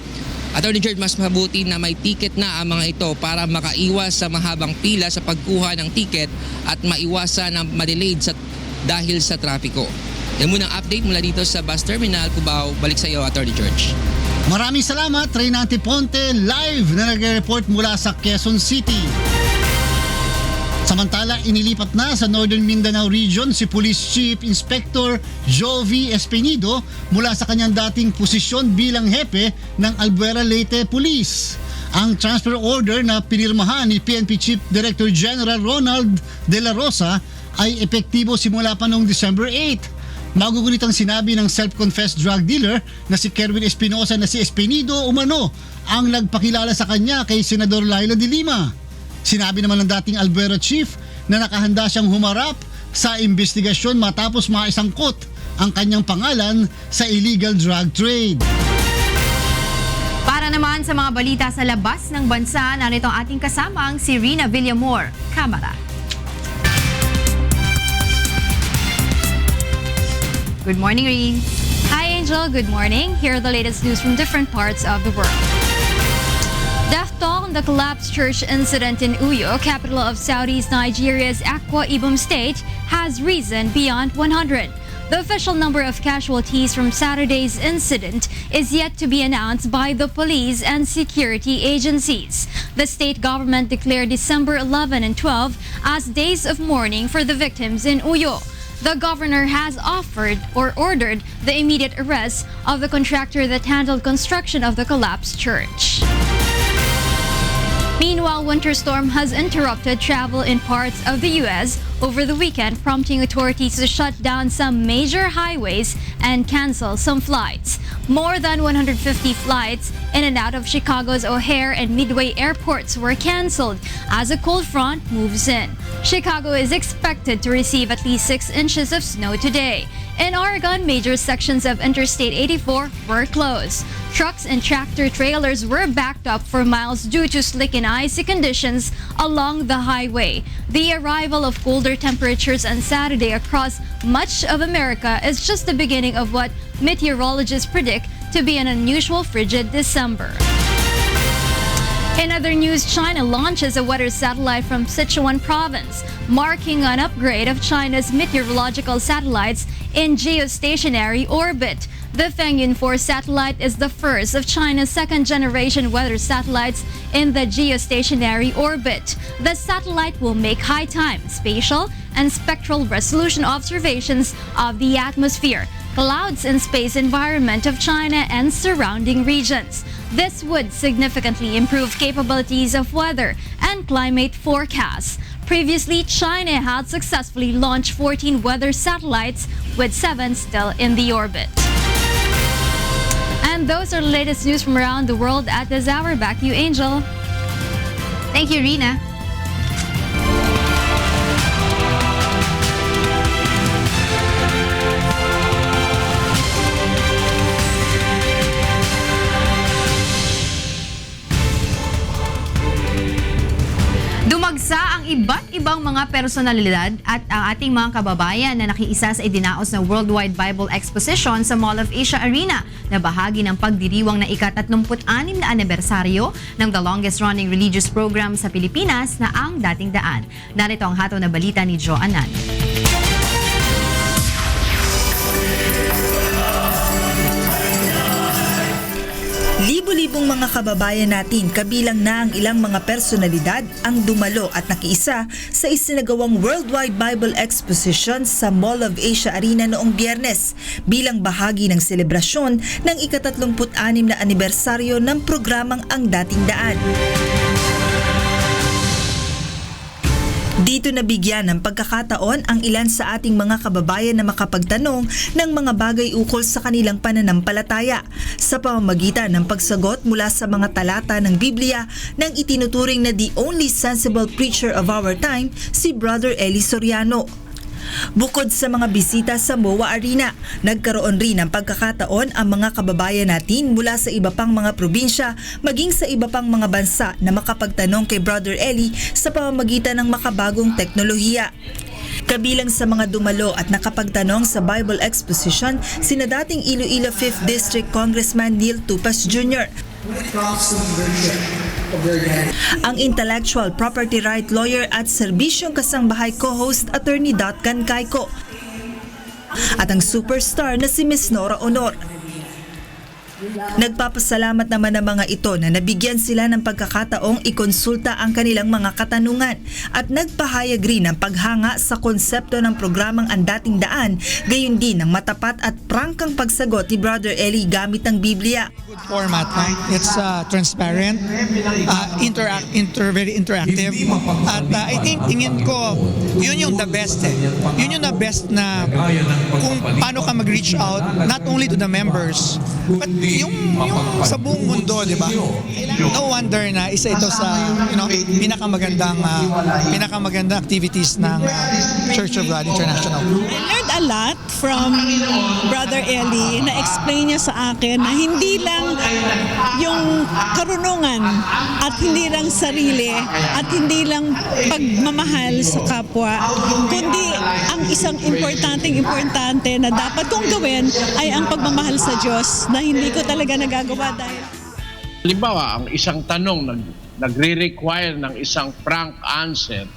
Attorney George, mas mabuti na may ticket na ang mga ito para makaiwas sa mahabang pila sa pagkuha ng ticket at maiwasan ang madelayed dahil sa trapiko. Yan muna ang update mula dito sa Bus Terminal Cubao. Balik sa iyo, Attorney George. Maraming salamat, Reynante Ponte, live na nag-report mula sa Quezon City. Samantala, inilipat na sa Northern Mindanao Region si Police Chief Inspector Jovi Espinido mula sa kanyang dating posisyon bilang hepe ng Albuera Leyte Police. Ang transfer order na pinirmahan ni PNP Chief Director General Ronald De La Rosa ay epektibo simula pa noong December 8. Magugunit ang sinabi ng self-confessed drug dealer na si Kerwin Espinosa na si Espinido umano ang nagpakilala sa kanya kay Senador Laila de Lima. Sinabi naman ng dating Albuera Chief na nakahanda siyang humarap sa investigasyon matapos maisangkot ang kanyang pangalan sa illegal drug trade. Para naman sa mga balita sa labas ng bansa, narito ang ating kasamang si Rina Villamor. Kamara. Good morning, Reen. Hi, Angel. Good morning. Here are the latest news from different parts of the world. Death toll in the collapsed church incident in Uyo, capital of Saudi's Nigeria's Akwa Ibom state, has risen beyond 100. The official number of casualties from Saturday's incident is yet to be announced by the police and security agencies. The state government declared December 11 and 12 as days of mourning for the victims in Uyo. The governor has ordered the immediate arrest of the contractor that handled construction of the collapsed church. Meanwhile, winter storm has interrupted travel in parts of the U.S. over the weekend, prompting authorities to shut down some major highways and cancel some flights. More than 150 flights in and out of Chicago's O'Hare and Midway airports were canceled as a cold front moves in. Chicago is expected to receive at least 6 inches of snow today. In Oregon, major sections of Interstate 84 were closed. Trucks and tractor trailers were backed up for miles due to slick and icy conditions along the highway. The arrival of colder temperatures on Saturday across much of America is just the beginning of what meteorologists predict to be an unusual frigid December. In other news, China launches a weather satellite from Sichuan province, marking an upgrade of China's meteorological satellites in geostationary orbit. The Fengyun 4 satellite is the first of China's second-generation weather satellites in the geostationary orbit. The satellite will make high time, spatial, and spectral resolution observations of the atmosphere, clouds, and space environment of China and surrounding regions. This would significantly improve capabilities of weather and climate forecasts. Previously, China had successfully launched 14 weather satellites, with 7 still in the orbit. And those are the latest news from around the world at this hour. Back to you, Angel. Thank you, Rina. Dumagsa ang iba't ibang mga personalidad at ang ating mga kababayan na nakiisa sa idinaos na Worldwide Bible Exposition sa Mall of Asia Arena na bahagi ng pagdiriwang na ika-36 na anibersaryo ng the longest running religious program sa Pilipinas na ang Dating Daan. Narito ang hataw na balita ni Jo Anan. Libo-libong mga kababayan natin, kabilang na ang ilang mga personalidad, ang dumalo at nakiisa sa isinagawang Worldwide Bible Exposition sa Mall of Asia Arena noong Biyernes bilang bahagi ng selebrasyon ng ika-36 na anibersaryo ng programang Ang Dating Daan. Dito nabigyan ng pagkakataon ang ilan sa ating mga kababayan na makapagtanong ng mga bagay ukol sa kanilang pananampalataya sa pamamagitan ng pagsagot mula sa mga talata ng Biblia ng itinuturing na the only sensible preacher of our time, si Brother Eli Soriano. Bukod sa mga bisita sa MOA Arena, nagkaroon rin ng pagkakataon ang mga kababayan natin mula sa iba pang mga probinsya maging sa iba pang mga bansa na makapagtanong kay Brother Eli sa pamamagitan ng makabagong teknolohiya. Kabilang sa mga dumalo at nakapagtanong sa Bible Exposition, sina dating Iloilo 5th District Congressman Neil Tupas Jr., ang intellectual property right lawyer at serbisyong kasangbahay co-host Attorney Dotcan Cayco, at ang superstar na si Miss Nora Honor. Nagpapasalamat naman ang mga ito na nabigyan sila ng pagkakataong ikonsulta ang kanilang mga katanungan at nagpahayag rin ng paghanga sa konsepto ng programang Ang Dating Daan, gayon din ng matapat at prangkang pagsagot ni Brother Eli gamit ang Biblia. Good format, no? It's transparent, very interactive, at I think tingin ko yun yung the best Yun yung the best na kung paano ka mag-reach out not only to the members but yung sa buong mundo, di ba? No wonder na isa ito sa pinakamagandang activities ng Church of God International. I learned a lot from Brother Eli na explain niya sa akin na hindi lang yung karunungan at hindi lang sarili at hindi lang pagmamahal sa kapwa, kundi ang isang importante na dapat kong gawin ay ang pagmamahal sa Diyos na hindi ko talaga nagagawa dahil... Halimbawa, ang isang tanong nagre-require ng isang frank answer,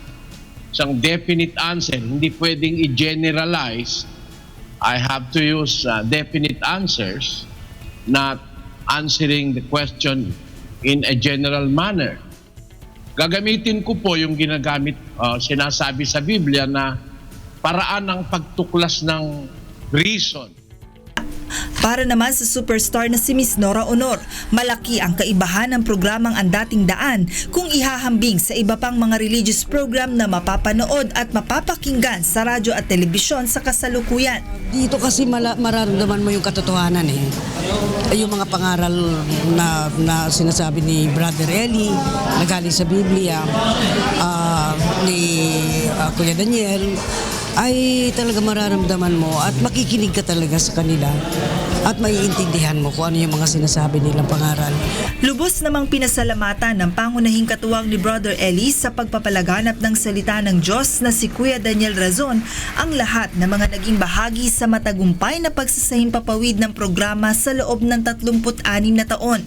isang definite answer, hindi pwedeng i-generalize. I have to use definite answers, not answering the question in a general manner. Gagamitin ko po yung ginagamit, sinasabi sa Biblia na paraan ng pagtuklas ng reason. Para naman sa superstar na si Miss Nora Honor, malaki ang kaibahan ng programang Ang Dating Daan kung ihahambing sa iba pang mga religious program na mapapanood at mapapakinggan sa radyo at telebisyon sa kasalukuyan. Dito kasi mararamdaman mo yung katotohanan yung mga pangaral na sinasabi ni Brother Eli na galing sa Biblia, ni Kuya Daniel, ay talaga mararamdaman mo at makikinig ka talaga sa kanila at maiintindihan mo kung ano yung mga sinasabi nilang pangaral. Lubos namang pinasalamatan ng pangunahing katuwang ni Brother Eli sa pagpapalaganap ng salita ng Diyos na si Kuya Daniel Razon ang lahat ng mga naging bahagi sa matagumpay na pagsasahimpapawid ng programa sa loob ng 36 na taon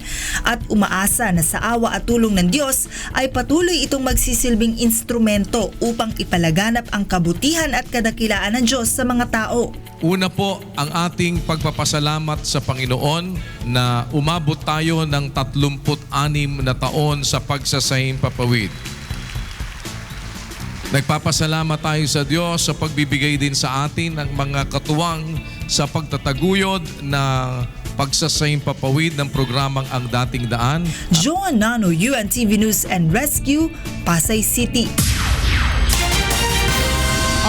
at umaasa na sa awa at tulong ng Diyos ay patuloy itong magsisilbing instrumento upang ipalaganap ang kabutihan at kadakilaan ng Diyos sa mga tao. Una po ang ating pagpapasalamat sa Panginoon na umabot tayo ng 36 na taon sa pagsasahimpapawid. Nagpapasalamat tayo sa Diyos sa pagbibigay din sa atin ng mga katuwang sa pagtataguyod na pagsasahimpapawid ng programang Ang Dating Daan. Joan Nano, UNTV News and Rescue, Pasay City.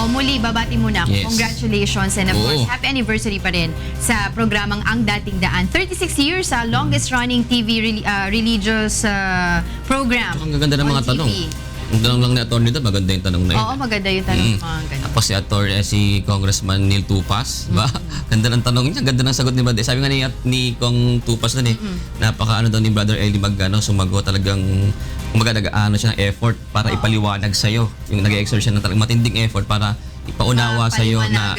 Muli, babati muna ako. Yes. Congratulations and of course, happy anniversary pa rin sa programang Ang Dating Daan. 36 years sa longest running TV religious program. Ang gaganda ng mga tanong. Ang tanong lang ni Atty. Dad, maganda yung tanong na yun. Oo, maganda yung tanong. Mga ganun. Tapos si Congressman Neil Tupas, ba? Ganda ng tanong niya, ganda ng sagot ni Brother. Sabi nga ni Kong Tupas doon napaka daw ni Brother Eli sumagot talagang nag-aano siya ng effort para ipaliwanag sa'yo. Yung nag-exert siya ng talagang matinding effort para ipaunawa sa'yo na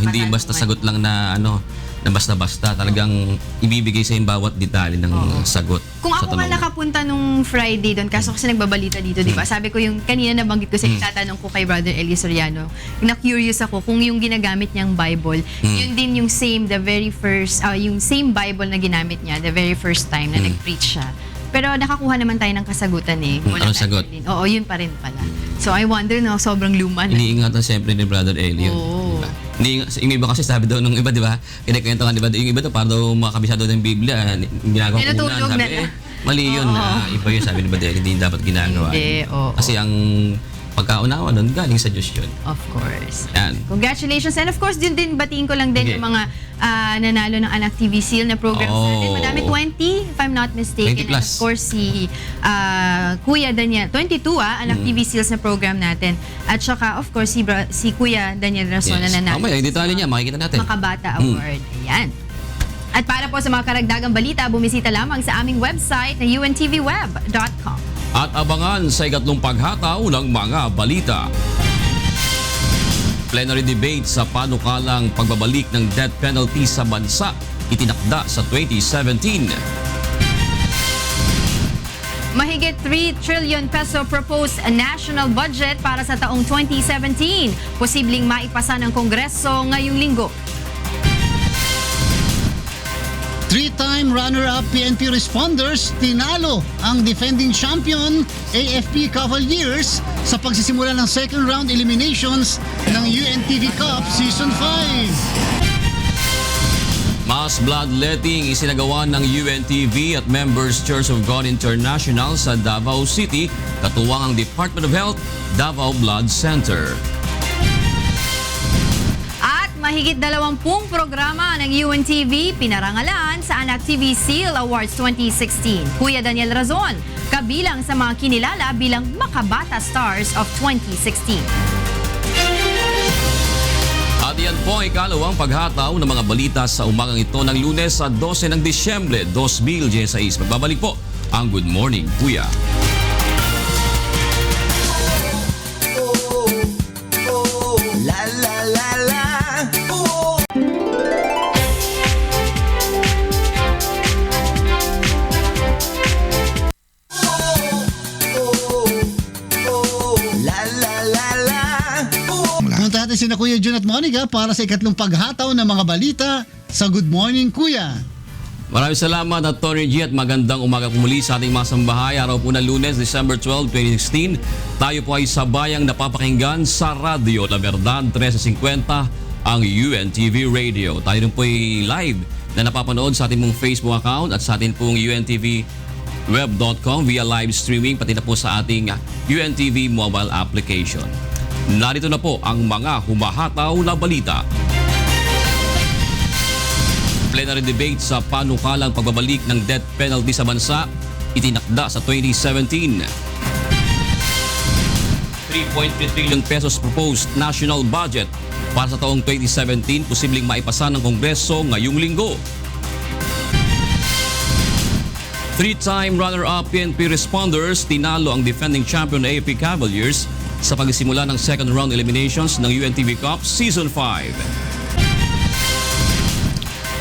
hindi basta sagot lang na na basta-basta. Talagang ibibigay sa yung bawat detalye ng sagot. Kung ako nga nakapunta nung Friday doon, kaso kasi nagbabalita dito, di ba? Sabi ko yung kanina nabanggit ko sa tatanong ko kay Brother Eli Soriano, na-curious ako kung yung ginagamit niyang Bible, yun din yung same, the very first, yung same Bible na ginamit niya, the very first time na nag-preach siya. Pero nakakuha naman tayo ng kasagutan Anong sagot? Oo, yun pa rin pala. So I wonder, sobrang luma na. Iniingatan siyempre ni Brother Eli yun. Yung iba kasi sabi daw nung iba, di ba? Kinikwento nga, di ba? Yung iba daw, para daw makabisado ng Biblia, ginagawa ko na. Sabi, mali yun. Iba yun, sabi ni Brother Eli, hindi dapat ginagawa. Kasi ang pagkaunawa nun, galing sa Diyos yun. Of course. Yan. Congratulations. And of course, din batiin ko lang din yung mga nanalo ng Anak TV Seal na program natin. Madami, 20, if I'm not mistaken. 20 plus. And of course, si Kuya Daniel, 22 Anak TV Seals na program natin. At saka, of course, si Kuya Daniel Razon na nanalo. Mamaya, yung detalye niya, makikita natin. Makabata Award. Ayan. At para po sa mga karagdagang balita, bumisita lamang sa aming website na untvweb.com. At abangan sa ikatlong paghataw ng mga balita. Plenary debate sa panukalang pagbabalik ng death penalty sa bansa itinakda sa 2017. Mahigit 3 trillion peso proposed national budget para sa taong 2017. Posibleng maipasa ng Kongreso ngayong linggo. 3-time runner-up PNP responders tinalo ang defending champion AFP Cavaliers sa pagsisimula ng second round eliminations ng UNTV Cup Season 5. Mass bloodletting isinagawa ng UNTV at Members Church of God International sa Davao City, katuwang ang Department of Health, Davao Blood Center. Mahigit 20 programa ng UNTV pinarangalan sa Anak TV Seal Awards 2016. Kuya Daniel Razon, kabilang sa mga kinilala bilang Makabata Stars of 2016. At yan po ay ikalawang paghataw ng mga balita sa umagang ito ng Lunes sa 12 ng Disyembre 2016. Magbabalik po ang Good Morning, Kuya. La la la la. Punta natin sina Kuya Jun at Monica para sa ikatlong paghataw ng mga balita sa Good Morning, Kuya. Maraming salamat at Tony G at magandang umaga po muli sa ating mga sambahay. Araw po ng Lunes, December 12, 2016. Tayo po ay sabayang napapakinggan sa radyo La Verdad 1350 ang UNTV Radio. Tayo rin po'y live na napapanood sa ating mong Facebook account at sa ating pong UNTVweb.com via live streaming, pati na po sa ating UNTV mobile application. Narito na po ang mga humahataw na balita. Plenary debate sa panukalang pagbabalik ng death penalty sa bansa itinakda sa 2017. 3.3 trillion pesos proposed national budget para sa taong 2017 posibleng maipasa ng Kongreso ngayong linggo. Three-time runner-up PNP responders tinalo ang defending champion AFP Cavaliers sa pagsisimula ng second round eliminations ng UNTV Cup Season 5.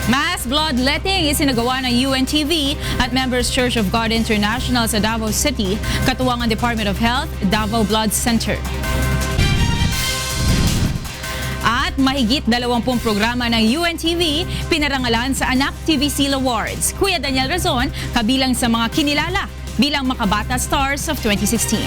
Mass bloodletting isinagawa ng UNTV at Members Church of God International sa Davao City, katuwang ang Department of Health, Davao Blood Center. At mahigit 20 programa ng UNTV pinarangalan sa Anak TV Seal Awards. Kuya Daniel Razon, kabilang sa mga kinilala bilang Makabata Stars of 2016.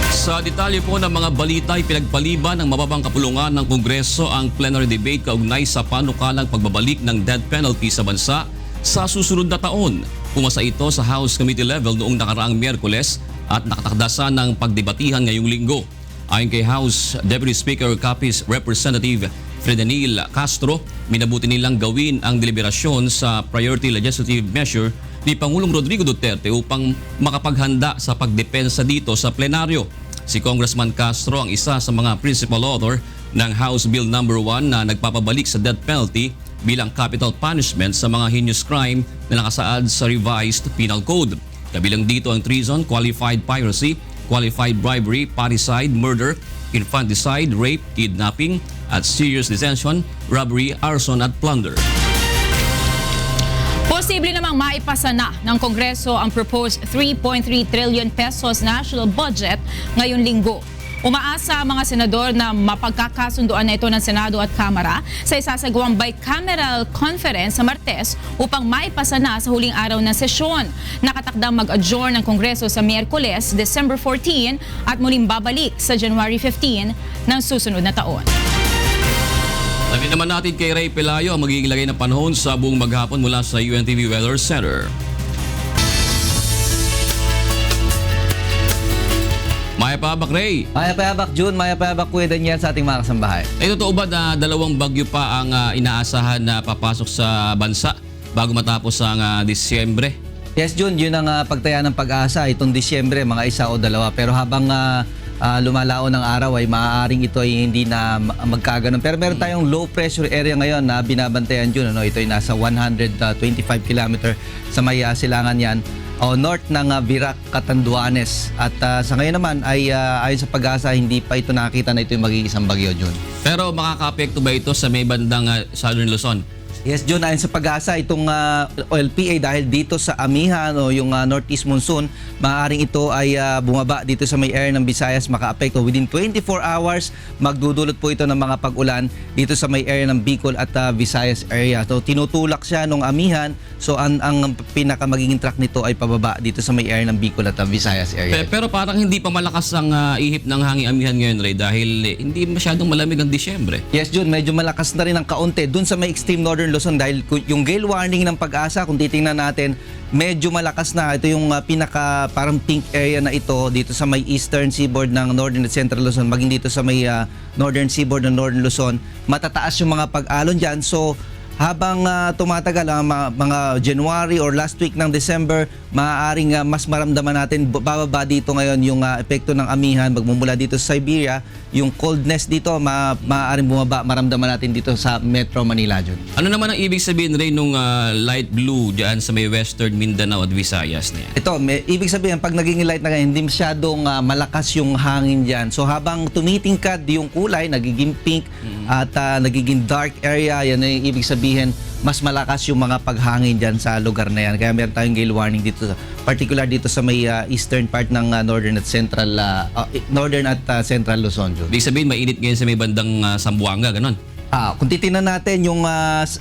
Sa detalye po ng mga balita ay pinagpaliban ng mababang kapulungan ng Kongreso ang plenary debate kaugnay sa panukalang pagbabalik ng death penalty sa bansa sa susunod na taon. Pumasa ito sa House Committee level noong nakaraang Miyerkules at nakatakdasan ng pagdebatihan ngayong linggo. Ayon kay House Deputy Speaker Capiz Representative Fredanil Castro, minabuti nilang gawin ang deliberasyon sa priority legislative measure ni Pangulong Rodrigo Duterte upang makapaghanda sa pagdepensa dito sa plenaryo. Si Congressman Castro ang isa sa mga principal author ng House Bill No. 1 na nagpapabalik sa death penalty bilang capital punishment sa mga heinous crime na nakasaad sa revised penal code. Kabilang dito ang treason, qualified piracy, qualified bribery, parricide, murder, infanticide, rape, kidnapping, at serious detention, robbery, arson at plunder. Posible namang maipasa na ng Kongreso ang proposed 3.3 trillion pesos national budget ngayong linggo. Umaasa ang mga senador na mapagkakasunduan na ito ng Senado at Kamara sa isasagawang bicameral conference sa Martes upang maipasa na sa huling araw ng sesyon. Nakatakdang mag-adjourn ng Kongreso sa Miyerkules, December 14 at muling babalik sa January 15 ng susunod na taon. Sabi naman natin kay Ray Pelayo ang magiging lagay ng panahon sa buong maghapon mula sa UNTV Weather Center. Maya Pabak, Ray. Maya Pabak, June. Maya Pabak, Kuya Daniel sa ating mga kasambahay. Ay, totoo ba na dalawang bagyo pa ang inaasahan na papasok sa bansa bago matapos ang Disyembre? Yes, June. Yun ang pagtaya ng pag-asa. Itong Disyembre, mga isa o dalawa. Pero habang lumalaon ng araw ay maaaring ito ay hindi na magkaganon. Pero meron tayong low pressure area ngayon na binabantayan dyan. Ito ay nasa 125 km sa may silangan yan o north ng Virac, Catanduanes. At sa ngayon naman ay ayon sa pag-asa hindi pa ito nakita na ito yung magiging isang bagyo, Jun. Pero makaka-apekto ba ito sa may bandang Southern Luzon? Yes, Jun, ayon sa pag-asa, itong OLPA dahil dito sa amihan o yung northeast monsoon, maaaring ito ay bumaba dito sa may area ng Visayas, maka-apekto. Within 24 hours, magdudulot po ito ng mga pag-ulan dito sa may area ng Bicol at Visayas area. So, tinutulak siya ng amihan. So, ang pinaka magiging track nito ay pababa dito sa may area ng Bicol at Visayas area. Pero parang hindi pa malakas ang ihip ng hanging amihan ngayon, Ray, dahil hindi masyadong malamig ang Disyembre. Yes, Jun, medyo malakas na rin ang kaunti dun sa may extreme northern Luzon dahil yung gale warning ng pag-asa, kung titingnan natin, medyo malakas na. Ito yung pinaka parang pink area na ito dito sa may eastern seaboard ng northern at central Luzon, maging dito sa may northern seaboard ng northern Luzon. Matataas yung mga pag-alon dyan. So, habang tumatagal ang mga January or last week ng December, maaaring mas maramdaman natin bababa dito ngayon yung epekto ng amihan magmumula dito sa Siberia. Yung coldness dito maaaring bumaba, maramdaman natin dito sa Metro Manila, Jun. Ano naman ang ibig sabihin rin nung light blue diyan sa may western Mindanao at Visayas niya? Ito, ibig sabihin pag naging light na ganyan, hindi masyadong malakas yung hangin diyan. So habang tumitingkad yung kulay, nagiging pink at nagiging dark area, yan ay ibig sabihin mas malakas yung mga paghangin dyan sa lugar na yan. Kaya meron tayong gale warning dito, particular dito sa may eastern part ng northern at central Luzon. Ibig sabihin, mainit ngayon sa may bandang Zamboanga, ganon? Kung titingnan natin yung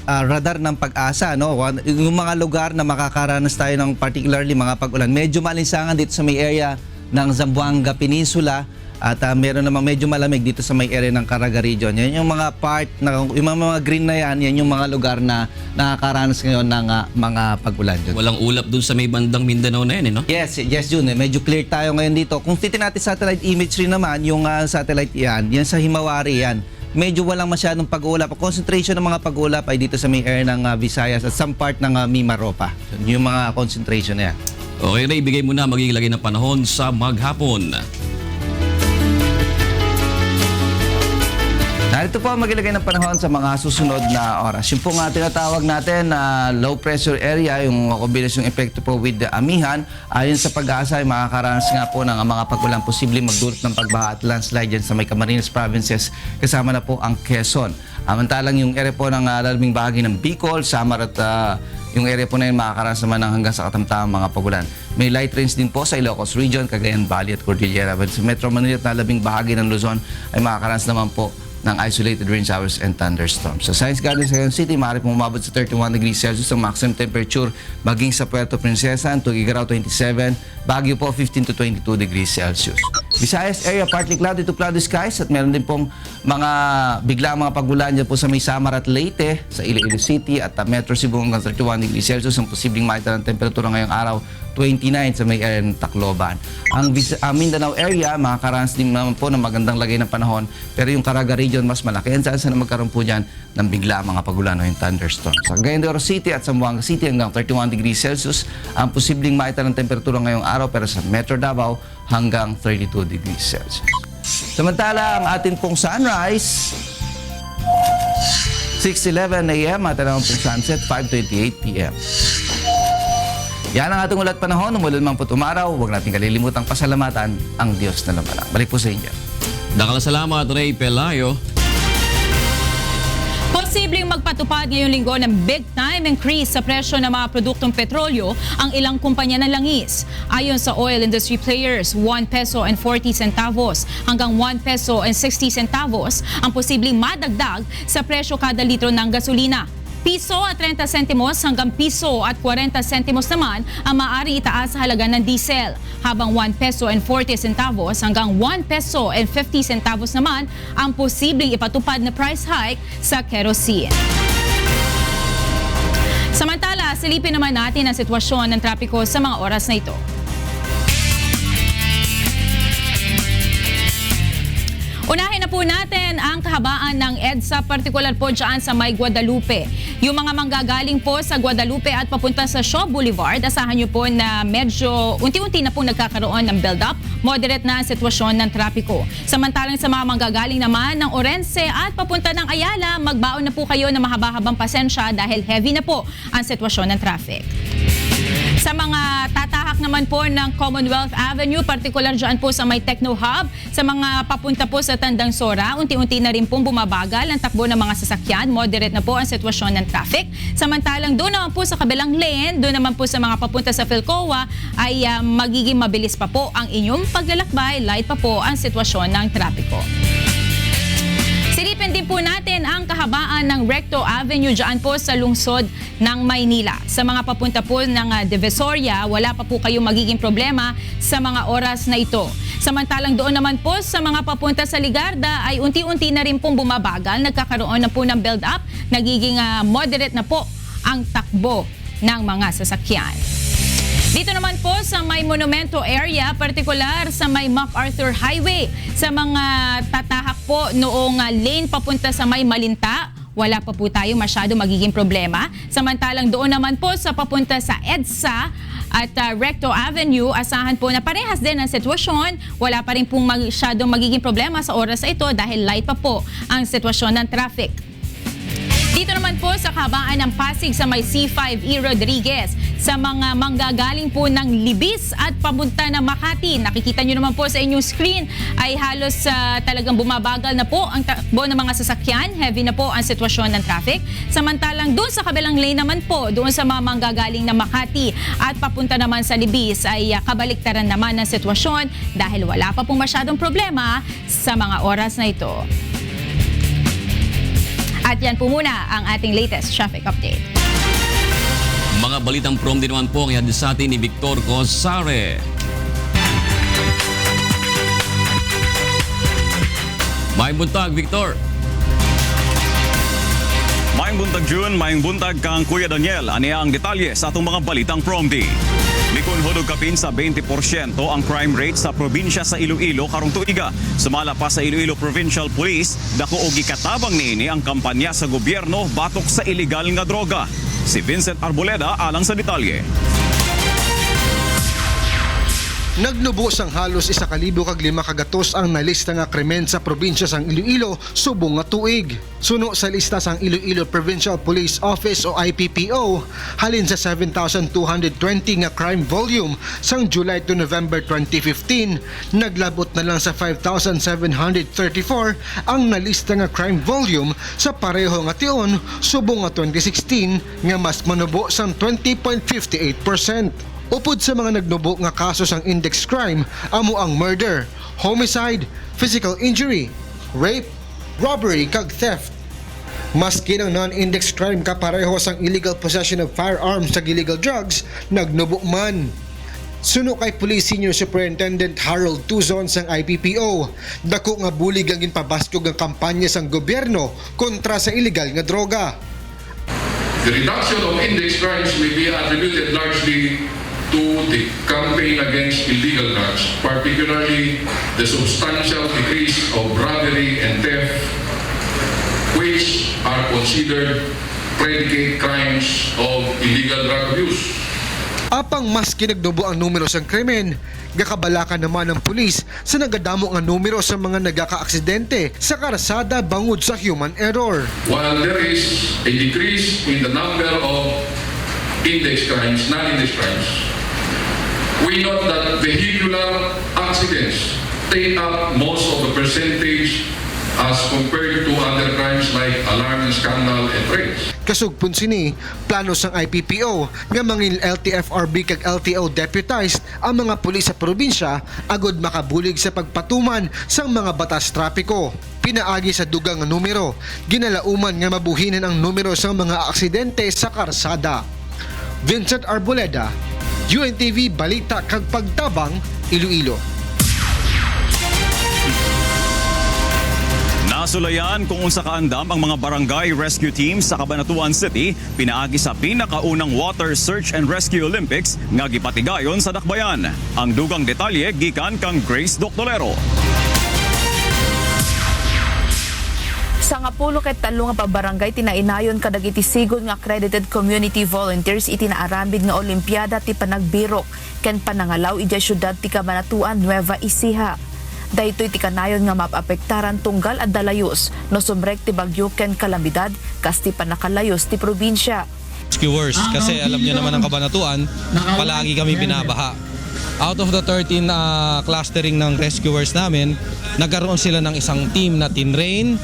radar ng pag-asa, no? Yung mga lugar na makakaranas tayo ng particularly mga pag-ulan, medyo malinsangan dito sa may area ng Zamboanga Peninsula At meron namang medyo malamig dito sa may area ng Caraga region. Yan yung mga part, yung mga green na yan yung mga lugar na nakakaranas ngayon ng mga pag-ulan. Walang ulap dun sa may bandang Mindanao na yan, no? Yes, June. Medyo clear tayo ngayon dito. Kung titingnan natin satellite imagery naman, yung satellite yan sa Himawari yan. Medyo walang masyadong pag-uulap. Ang concentration ng mga pag-uulap ay dito sa may area ng Visayas at some part ng Mimaropa. Yung mga concentration na yan. Okay, Ray, ibigay mo na magiging lagay ng panahon sa maghapon. Narito po ang magilagay ng panahon sa mga susunod na oras. Yung po nga tinatawag natin na low pressure area, yung kombinasyong epekto po with the amihan, ayon sa pag-asa ay makakaranas nga po ng mga pag-ulan posibleng magdulot ng pagbaha at landslide dyan sa may Camarines provinces, kasama na po ang Quezon. Amantalang yung area po ng lalabing bahagi ng Bicol, Samar at yung area po na yun makakaranas naman ng hanggang sa katamtamang mga pag-ulan. May light rains din po sa Ilocos Region, Cagayan Valley at Cordillera. But sa Metro Manila at lalabing bahagi ng Luzon ay makakaranas naman po ng isolated rain showers and thunderstorms. Sa Science Garden sa Quezon City, maaari pong umabot sa 31 degrees Celsius ang maximum temperature, maging sa Puerto Princesa, Tuguegarao 27, Baguio po 15 to 22 degrees Celsius. Visayas area, partly cloudy to cloudy skies at meron din pong mga bigla mga pag-ulan dyan po sa may Samar at Leyte, sa Iloilo City at Metro Cebu hanggang 31 degrees Celsius ang posibleng makita ng temperatura ngayong araw, 29 sa may area ng Tacloban. Ang Mindanao area, makakaranas din naman po ng magandang lagay ng panahon, pero yung Caraga region mas malaki. Ang saan na magkaroon po dyan ng bigla mga pag-ulan o yung thunderstorms. Sa Cagayan de Oro City at Zamboanga City hanggang 31 degrees Celsius ang posibleng makita ng temperatura ngayong araw, pero sa Metro Davao hanggang 32 degrees Celsius. Samantala, ang atin pong sunrise, 6:11 a.m. at ang pong sunset, 5:28 p.m. Yan ang ating ulat panahon. Umulan mang pu't umaraw, huwag natin kalilimutang pasalamatan ang Diyos na lumalang. Balik po sa inyo. Dakal salamat, Ray Pelayo. Posibleng magpatupad ngayong linggo ng big-time increase sa presyo ng mga produktong petrolyo ang ilang kumpanya ng langis. Ayon sa oil industry players, 1 peso and 40 centavos hanggang 1 peso and 60 centavos ang posibleng madagdag sa presyo kada litro ng gasolina. Piso at 30 sentimos hanggang piso at 40 sentimos naman ang maaari itaas sa halaga ng diesel, habang 1 peso and 40 centavos hanggang 1 peso and 50 centavos naman ang posibleng ipatupad na price hike sa kerosene. Samantala, silipin naman natin ang sitwasyon ng trapiko sa mga oras na ito. Unahin na po natin ang kahabaan ng EDSA, partikular po dyan sa may Guadalupe. Yung mga manggagaling po sa Guadalupe at papunta sa Shaw Boulevard, asahan nyo po na medyo unti-unti na po nagkakaroon ng build-up, moderate na ang sitwasyon ng trapiko. Samantalang sa mga manggagaling naman ng Orense at papunta ng Ayala, magbaon na po kayo ng mahaba-habang pasensya dahil heavy na po ang sitwasyon ng traffic. Sa mga tatahak naman po ng Commonwealth Avenue, partikular dyan po sa may Techno Hub, sa mga papunta po sa Tandang Sora, unti-unti na rin pong bumabagal ang takbo ng mga sasakyan, moderate na po ang sitwasyon ng traffic. Samantalang doon naman po sa kabilang lane, doon naman po sa mga papunta sa Philcoa, ay magiging mabilis pa po ang inyong paglalakbay, light pa po ang sitwasyon ng trapiko. Silipin din po natin ang kahabaan ng Recto Avenue dyan po sa lungsod ng Maynila. Sa mga papunta po ng Divisoria, wala pa po kayong magiging problema sa mga oras na ito. Samantalang doon naman po sa mga papunta sa Ligarda ay unti-unti na rin pong bumabagal, nagkakaroon na po ng build-up, nagiging moderate na po ang takbo ng mga sasakyan. Dito naman po sa may Monumento area, partikular sa may MacArthur Highway, sa mga tatahak po noong lane papunta sa may Malinta, wala pa po tayo masyado magiging problema. Samantalang doon naman po sa papunta sa EDSA at Recto Avenue, asahan po na parehas din ang sitwasyon. Wala pa rin pong masyadong magiging problema sa oras na ito dahil light pa po ang sitwasyon ng traffic. Dito naman po sa kahabaan ng Pasig sa may C5 E. Rodriguez, sa mga manggagaling po ng Libis at papunta ng Makati. Nakikita nyo naman po sa inyong screen ay halos talagang bumabagal na po ang takbo ng mga sasakyan. Heavy na po ang sitwasyon ng traffic. Samantalang doon sa kabilang lane naman po, doon sa mga manggagaling ng Makati at papunta naman sa Libis ay kabaliktaran naman ng sitwasyon dahil wala pa pong masyadong problema sa mga oras na ito. At yan po muna ang ating latest traffic update. Mga balitang prom din naman po ang ihatid sa atin ni Victor Cosare. Maayong buntag, Victor. Maayong buntag June, maayong buntag kang Kuya Daniel. Aniya ang detalye sa atong mga balitang Promdi. Likon hodog kapin sa 20% ang crime rate sa probinsya sa Iloilo karong tuiga. Sumala pa sa Iloilo Provincial Police, dako og gikatabang niini ang kampanya sa gobyerno batok sa illegal nga droga. Si Vincent Arboleda alang sa detalye. Nagnubo sang halos 1,500 kagatos ang nalista nga krimen sa probinsya sang Iloilo subong nga tuig. Suno sa lista sang Iloilo Provincial Police Office o IPPO, halin sa 7,220 nga crime volume sang July to November 2015, naglabot na lang sa 5,734 ang nalista nga crime volume sa pareho nga tion subong nga 2016 nga mas manubo sang 20.58%. Upod sa mga nagnubo nga kaso sang index crime, amo ang murder, homicide, physical injury, rape, robbery kag theft. Maski ng non-index crime kapareho sang illegal possession of firearms kag illegal drugs, nagnubo man. Suno kay Police Senior Superintendent Harold Tuzon sang IPPO, dako nga bulig ang ginpabaskog ang kampanya sang gobyerno kontra sa illegal nga droga. The reduction of index crimes may be attributed largely to the campaign against illegal drugs, particularly the substantial decrease of robbery and theft, which are considered predicate crimes of illegal drug abuse. Apang mas kinagnubo ang numero sang krimen, gakabalakan naman ng pulis sa nagadamo nga numero sa mga nagaka-aksidente sa karsada bangod sa human error. While there is a decrease in the number of index crimes, non-index crimes, we note that vehicular accidents take up most of the percentage as compared to other crimes like alarm and scandal and rapes. Kasugpon sini, plano sang IPPO nga mangin LTFRB kag LTO deputized ang mga pulis sa probinsya agod makabulig sa pagpatuman sang mga batas trapiko. Pinaagi sa dugang nga numero, ginalauman nga mabuhinan ang numero sang mga aksidente sa karsada. Vincent Arboleda, UNTV Balita kag Pagtabang, Iloilo. Nasulayan kung unsa kaandam ang mga barangay rescue teams sa Cabanatuan City pinaagi sa pinakaunang Water Search and Rescue Olympics nga gipatigayon sa Dakbayan. Ang dugang detalye gikan kang Grace Doctolero. Sa nga 13 nga pabarangay tinainayon kadag iti sigod nga accredited community volunteers iti naarambid nga Olimpiada ti panagbirok ken panangalaw iti syudad ti Cabanatuan, Nueva Ecija. Daytoy ti kanayon nga mapapektaran tunggal at dalayos no sumrek ti bagyo ken kalamidad kas ti panakalayos ti probinsya. Rescuers kasi alam niyo naman ang Cabanatuan, palagi kami binabaha. Out of the 13 clustering ng rescuers namin, nagkaroon sila ng isang team na tinrain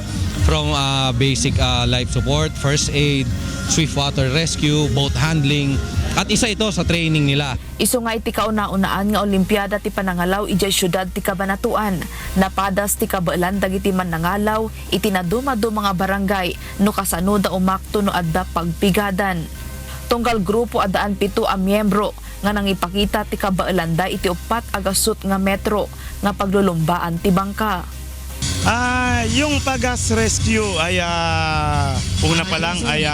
from basic life support, first aid, swift water rescue, boat handling, at isa ito sa training nila. Isu nga iti kauna-unaan nga Olimpiada ti panangalaw iti syudad ti Cabanatuan. Napadas ti kabailan dagiti manangalaw iti nadumadu mga barangay no kasano da umakto no adda pagpigadan. Tunggal grupo adaan 7 a miyembro nga nangipakita ti kabailan da iti 4 agasut nga metro nga paglulumbaan ti bangka. Yung pag-gas rescue ay una pa lang ay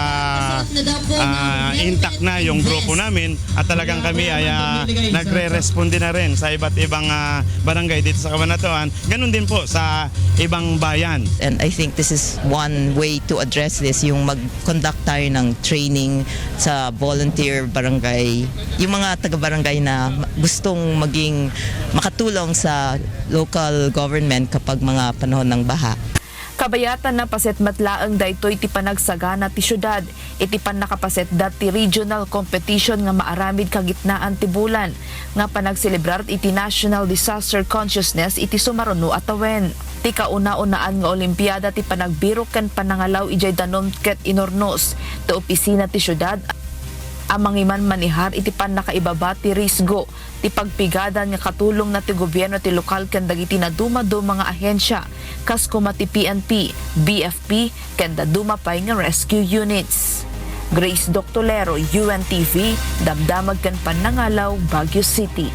intact na yung grupo namin at talagang kami ay nagre-responde na rin sa iba't ibang barangay dito sa Cabanatuan. Ganun din po sa ibang bayan. And I think this is one way to address this, yung mag-conduct tayo ng training sa volunteer barangay, yung mga taga-barangay na gustong maging makatulong sa local government kapag mga panahon ng baha. Kabayatan na paset matlaang daytoy ti panagsagana ti syudad. Iti pan nakapaset dati regional competition nga maaramid kagitnaan ti bulan. Nga panagselebrar iti National Disaster Consciousness iti sumaruno at awen. Ti kauna-unaan nga Olimpiada ti panagbirok ken panangalaw ijay danom ket inornos. Ti opisina ti syudad amang iman manihar iti pan nakaibaba ti risgo ti pagpigadan nga katulong na ti gobyerno ti lokal ken dagiti nadumado mga ahensya kas kuma ti PNP, BFP ken daduma pay nga rescue units. Grace Doctolero, UNTV, Damdamag ken Panangalaw, Baguio City.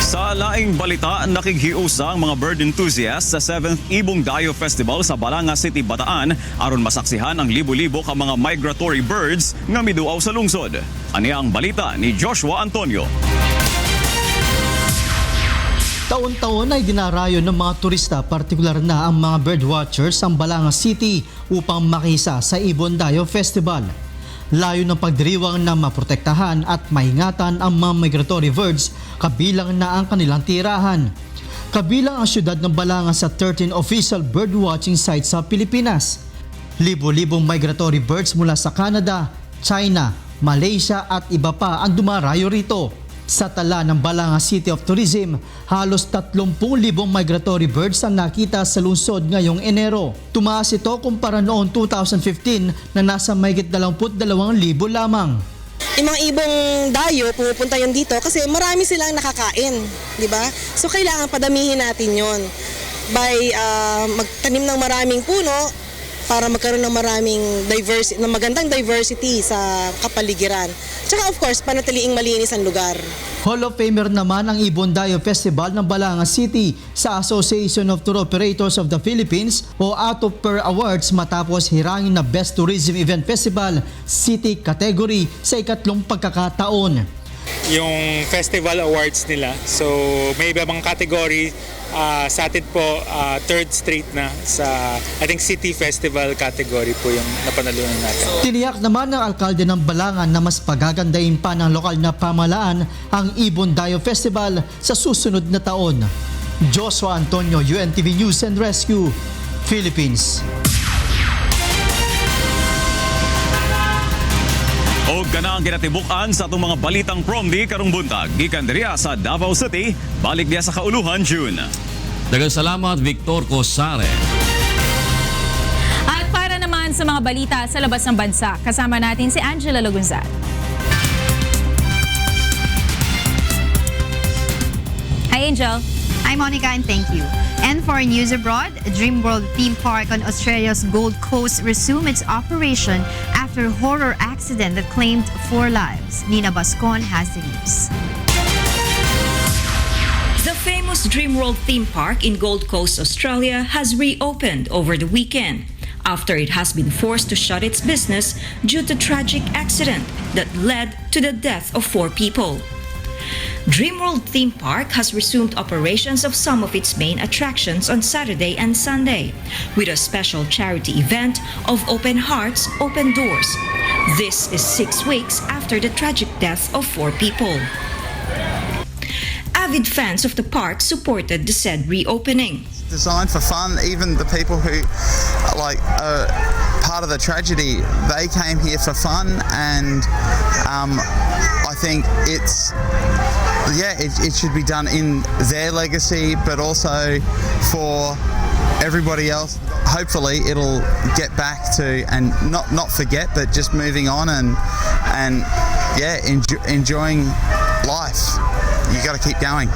Sa laing balita, nakighiusa ang mga bird enthusiasts sa 7th Ibong Dayo Festival sa Balanga City, Bataan aron masaksihan ang libo-libo ka mga migratory birds nga miduaw sa lungsod. Ani ang balita ni Joshua Antonio. Taon-taon ay dinarayo ng mga turista, partikular na ang mga birdwatchers sa Balanga City upang makisa sa Ibon Dayo Festival. Layo ng pagdiriwang na maprotektahan at maingatan ang mga migratory birds kabilang na ang kanilang tirahan. Kabilang ang syudad ng Balanga sa 13 official birdwatching sites sa Pilipinas. Libo-libong migratory birds mula sa Canada, China, Malaysia at iba pa ang dumarayo rito. Sa tala ng Balanga City of Tourism, halos 30,000 migratory birds ang nakita sa lungsod ngayong Enero. Tumaas ito kumpara noong 2015 na nasa mahigit 22,000 lamang. Yung mga ibong dayo, pumupunta yun dito kasi marami silang nakakain, di ba? So kailangan padamihin natin yon by magtanim ng maraming puno para magkaroon ng magandang diversity sa kapaligiran. Tsaka of course, panatiliing malinis ang lugar. Hall of Famer naman ang Ibon Dayo Festival ng Balanga City sa Association of Tour Operators of the Philippines o ATOPER Awards matapos hirangin na Best Tourism Event Festival City category sa ikatlong pagkakataon. Yung festival awards nila. So may ibang category. Sa atin po, third straight na sa, I think, City Festival category po yung napanalunan natin. Tiniyak naman ng alkalde ng Balangan na mas pagagandahin pa ng lokal na pamahalaan ang Ibon Dayo Festival sa susunod na taon. Joshua Antonio, UNTV News and Rescue, Philippines. O ganang kinatibukan sa itong mga balitang prom-di karong buntag. Gikan diriya sa Davao City, balik diya sa Kauluhan, June. Daghang salamat, Victor Cosare. At para naman sa mga balita sa labas ng bansa, kasama natin si Angela Lagunzad. Hi, Angel. Hi, Monica, and thank you. And for news abroad, Dreamworld theme park on Australia's Gold Coast resumed its operation after a horror accident that claimed 4 lives. Nina Bascon has the news. The famous Dreamworld theme park in Gold Coast, Australia has reopened over the weekend after it has been forced to shut its business due to tragic accident that led to the death of 4 people. Dreamworld theme park has resumed operations of some of its main attractions on Saturday and Sunday with a special charity event of Open Hearts, Open Doors. This is 6 weeks after the tragic death of 4 people. Avid fans of the park supported the said reopening. Designed for fun. Even the people who are part of the tragedy, they came here for fun, and I think it should be done in their legacy, but also for everybody else. Hopefully it'll get back to, and not forget, but just moving on and enjoying life. You got to keep going.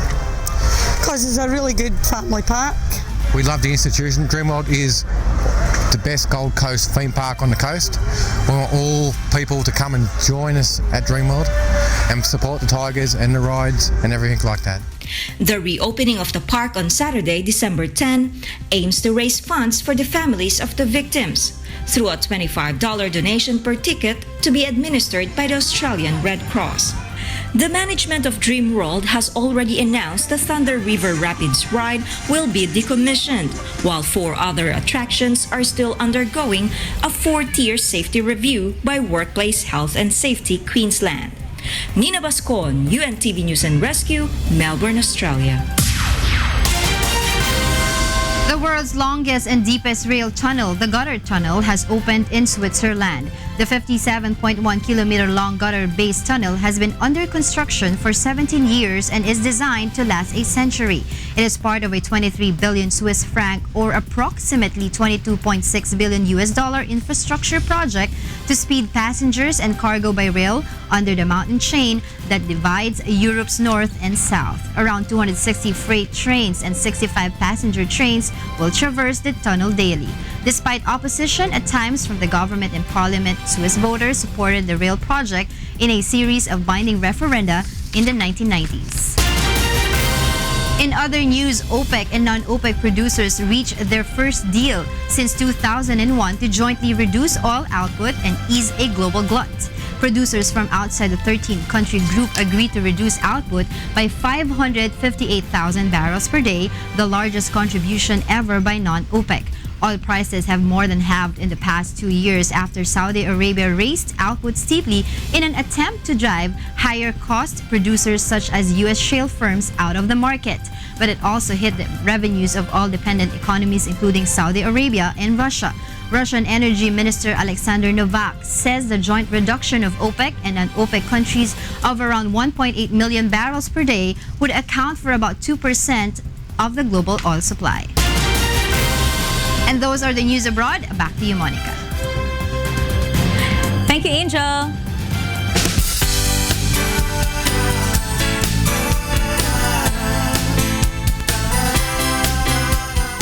Because it's a really good family park. We love the institution. Dreamworld is the best Gold Coast theme park on the coast. We want all people to come and join us at Dreamworld and support the Tigers and the rides and everything like that. The reopening of the park on Saturday, December 10, aims to raise funds for the families of the victims through a $25 donation per ticket to be administered by the Australian Red Cross. The management of Dreamworld has already announced the Thunder River Rapids ride will be decommissioned, while 4 other attractions are still undergoing a 4-tier safety review by Workplace Health and Safety Queensland. Nina Bascon, UNTV News and Rescue, Melbourne, Australia. The world's longest and deepest rail tunnel, the Gotthard Tunnel, has opened in Switzerland. The 57.1-kilometer-long Gotthard-based tunnel has been under construction for 17 years and is designed to last a century. It is part of a 23 billion Swiss franc or approximately $22.6 billion infrastructure project to speed passengers and cargo by rail under the mountain chain that divides Europe's north and south. Around 260 freight trains and 65 passenger trains will traverse the tunnel daily. Despite opposition at times from the government and parliament, Swiss voters supported the rail project in a series of binding referenda in the 1990s. In other news, OPEC and non-OPEC producers reached their first deal since 2001 to jointly reduce oil output and ease a global glut. Producers from outside the 13-country group agreed to reduce output by 558,000 barrels per day, the largest contribution ever by non-OPEC. Oil prices have more than halved in the past 2 years after Saudi Arabia raised output steeply in an attempt to drive higher-cost producers such as U.S. shale firms out of the market. But it also hit the revenues of oil-dependent economies including Saudi Arabia and Russia. Russian Energy Minister Alexander Novak says the joint reduction of OPEC and non-OPEC countries of around 1.8 million barrels per day would account for about 2% of the global oil supply. And those are the news abroad. Back to you, Monica. Thank you, Angel.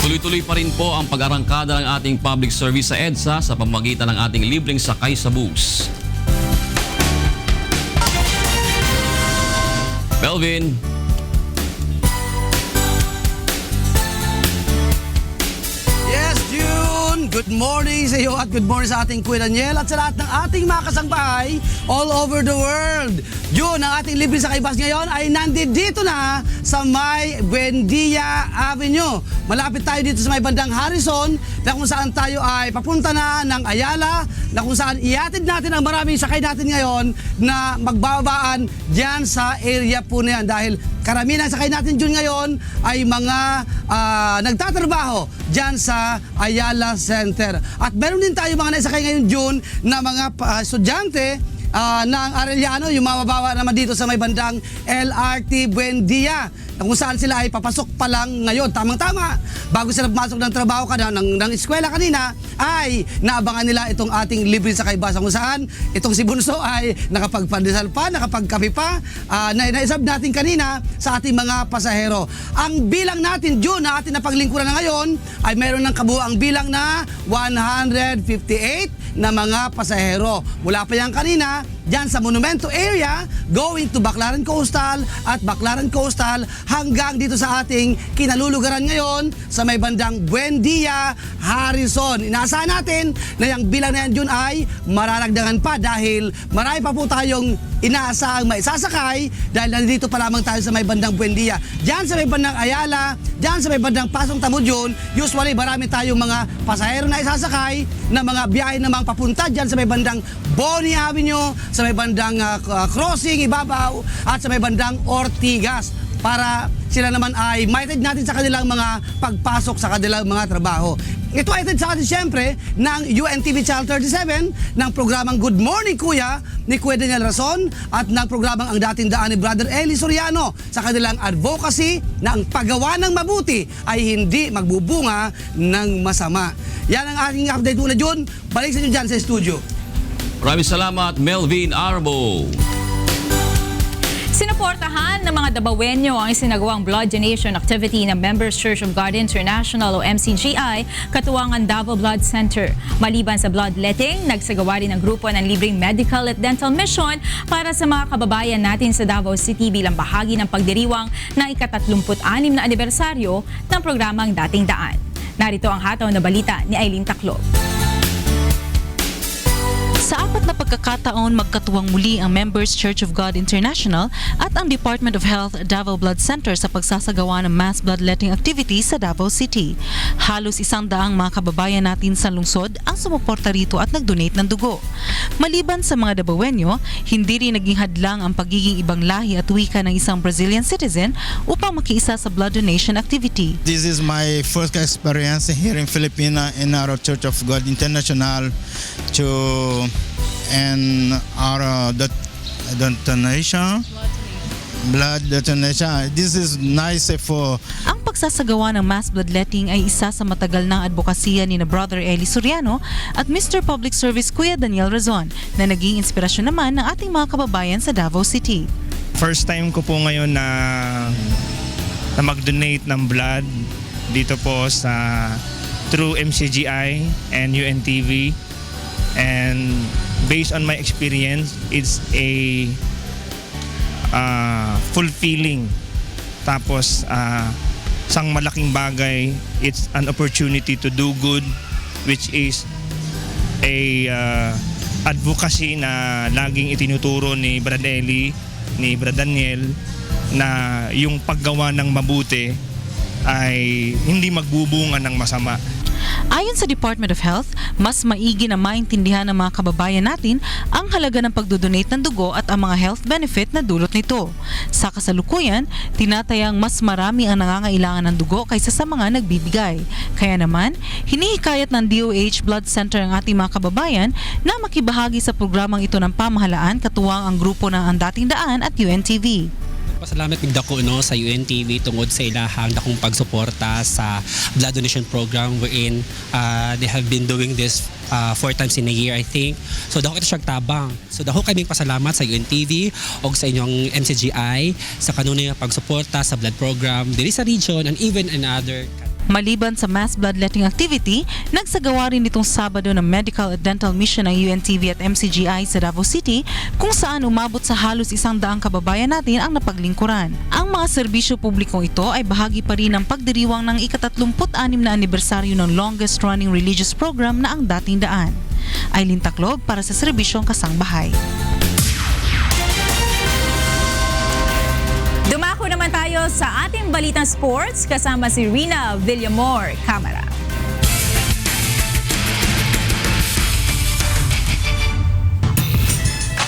Tuloy-tuloy pa rin po ang pag-arangkada ng ating public service sa EDSA sa pamamagitan ng ating libreng sakay sa bus. Melvin. Yes, June! Good morning sa iyo at good morning sa ating Kuya Daniel at sa lahat ng ating mga kasangbahay all over the world. June, ang ating libre sa kaibas ngayon ay nandito na sa may Buendia Avenue. Malapit tayo dito sa may bandang Harrison na kung saan tayo ay papunta na ng Ayala, na kung saan iatid natin ang maraming sakay natin ngayon na magbabaan dyan sa area po na yan dahil karamihan ng sakay natin dyan ngayon ay mga nagtatrabaho dyan sa Ayala Center. At meron din tayo mga naisakay ngayon June na mga estudyante ng Arellano, yung mababawa naman dito sa may bandang LRT Buendia, kung saan sila ay papasok pa lang ngayon. Tamang-tama, bago sila pumasok ng trabaho ng eskwela kanina, ay naabangan nila itong ating libre sa kaibasa kung saan itong si Bunso ay nakapagpandesal pa, nakapagkape pa, na naisab natin kanina sa ating mga pasahero. Ang bilang natin, June, na ating napaglingkuran na ngayon, ay meron ng kabuang bilang na 158 na mga pasahero. Mula pa yan kanina, dyan sa Monumento area, going to Baclaran Coastal at Baclaran Coastal hanggang dito sa ating kinalulugaran ngayon sa may bandang Buendia, Harrison. Inaasahan natin na yung bilang na yan dyan ay mararagdagan pa dahil marami pa po tayong inaasahang maisasakay dahil nandito pa lamang tayo sa may bandang Buendia. Dyan sa may bandang Ayala, dyan sa may bandang Pasong Tamudyon, usually marami tayong mga pasahero na isasakay na mga biyahe namang papunta dyan sa may bandang Boni Avenue, sa may bandang Crossing, Ibabaw, at sa may bandang Ortigas para sila naman ay maitid natin sa kanilang mga pagpasok sa kanilang mga trabaho. Ito ay itid sa atin siyempre ng UNTV Channel 37 ng programang Good Morning Kuya ni Kuya Daniel Razon at ng programang Ang Dating Daan ni Brother Eli Soriano sa kanilang advocacy na ang paggawa ng mabuti ay hindi magbubunga ng masama. Yan ang aking update muna June. Balik sa inyo dyan sa studio. Maraming salamat, Melvin Arbo. Sinuportahan ng mga Dabawenyo ang isinagawang blood donation activity ng Members Church of God International o MCGI katuwangan Davao Blood Center. Maliban sa bloodletting, nagsagawa rin ang grupo ng libreng medical at dental mission para sa mga kababayan natin sa Davao City bilang bahagi ng pagdiriwang ng ika-36 na anibersaryo ng programang Dating Daan. Narito ang hataw na balita ni Aileen Taclob. Sa apat na pagkakataon, magkatuwang muli ang Members Church of God International at ang Department of Health Davao Blood Center sa pagsasagawa ng mass bloodletting activities sa Davao City. Halos 100 mga kababayan natin sa lungsod ang sumuporta rito at nag-donate ng dugo. Maliban sa mga Dabawenyo, hindi rin naging hadlang ang pagiging ibang lahi at wika ng isang Brazilian citizen upang makiisa sa blood donation activity. This is my first experience here in Philippines in our Church of God International and our donation, blood donation. This is nice for... Ang pagsasagawa ng mass bloodletting ay isa sa matagal ng advokasya ni na Brother Eli Soriano at Mr. Public Service Kuya Daniel Razon na naging inspirasyon naman ng ating mga kababayan sa Davao City. First time ko po ngayon na mag-donate ng blood dito po sa through MCGI and UNTV. And based on my experience, it's a fulfilling Tapos isang malaking bagay, it's an opportunity to do good, which is a advocacy na laging itinuturo ni Brad Eli, ni Brad Daniel, na yung paggawa ng mabuti ay hindi magbubunga ng masama. Ayon sa Department of Health, mas maigi na maintindihan ng mga kababayan natin ang halaga ng pagdodonate ng dugo at ang mga health benefit na dulot nito. Sa kasalukuyan, tinatayang mas marami ang nangangailangan ng dugo kaysa sa mga nagbibigay. Kaya naman, hinihikayat ng DOH Blood Center ang ating mga kababayan na makibahagi sa programang ito ng pamahalaan katuwang ang grupo ng Ang Dating Daan at UNTV. Pasalamat big dako sa UNTV tungod sa ilahang dakong pagsuporta sa blood donation program wherein they have been doing this 4 times in a year, I think. So dako ito siyang tabang. So dako kaming pasalamat sa UNTV o sa inyong MCGI sa kanunay pagsuporta sa blood program diri sa region and even in other. Maliban sa mass bloodletting activity, nagsagawa rin itong Sabado ng medical at dental mission ng UNTV at MCGI sa Davao City kung saan umabot sa halos 100 kababayan natin ang napaglingkuran. Ang mga serbisyo publikong ito ay bahagi pa rin ng pagdiriwang ng ika-36 na anibersaryo ng longest running religious program na Ang Dating Daan. Aileen Taclob para sa Serbisyong Kasangbahay. Dumako naman tayo sa ating balitang sports kasama si Rina Villamor Camara.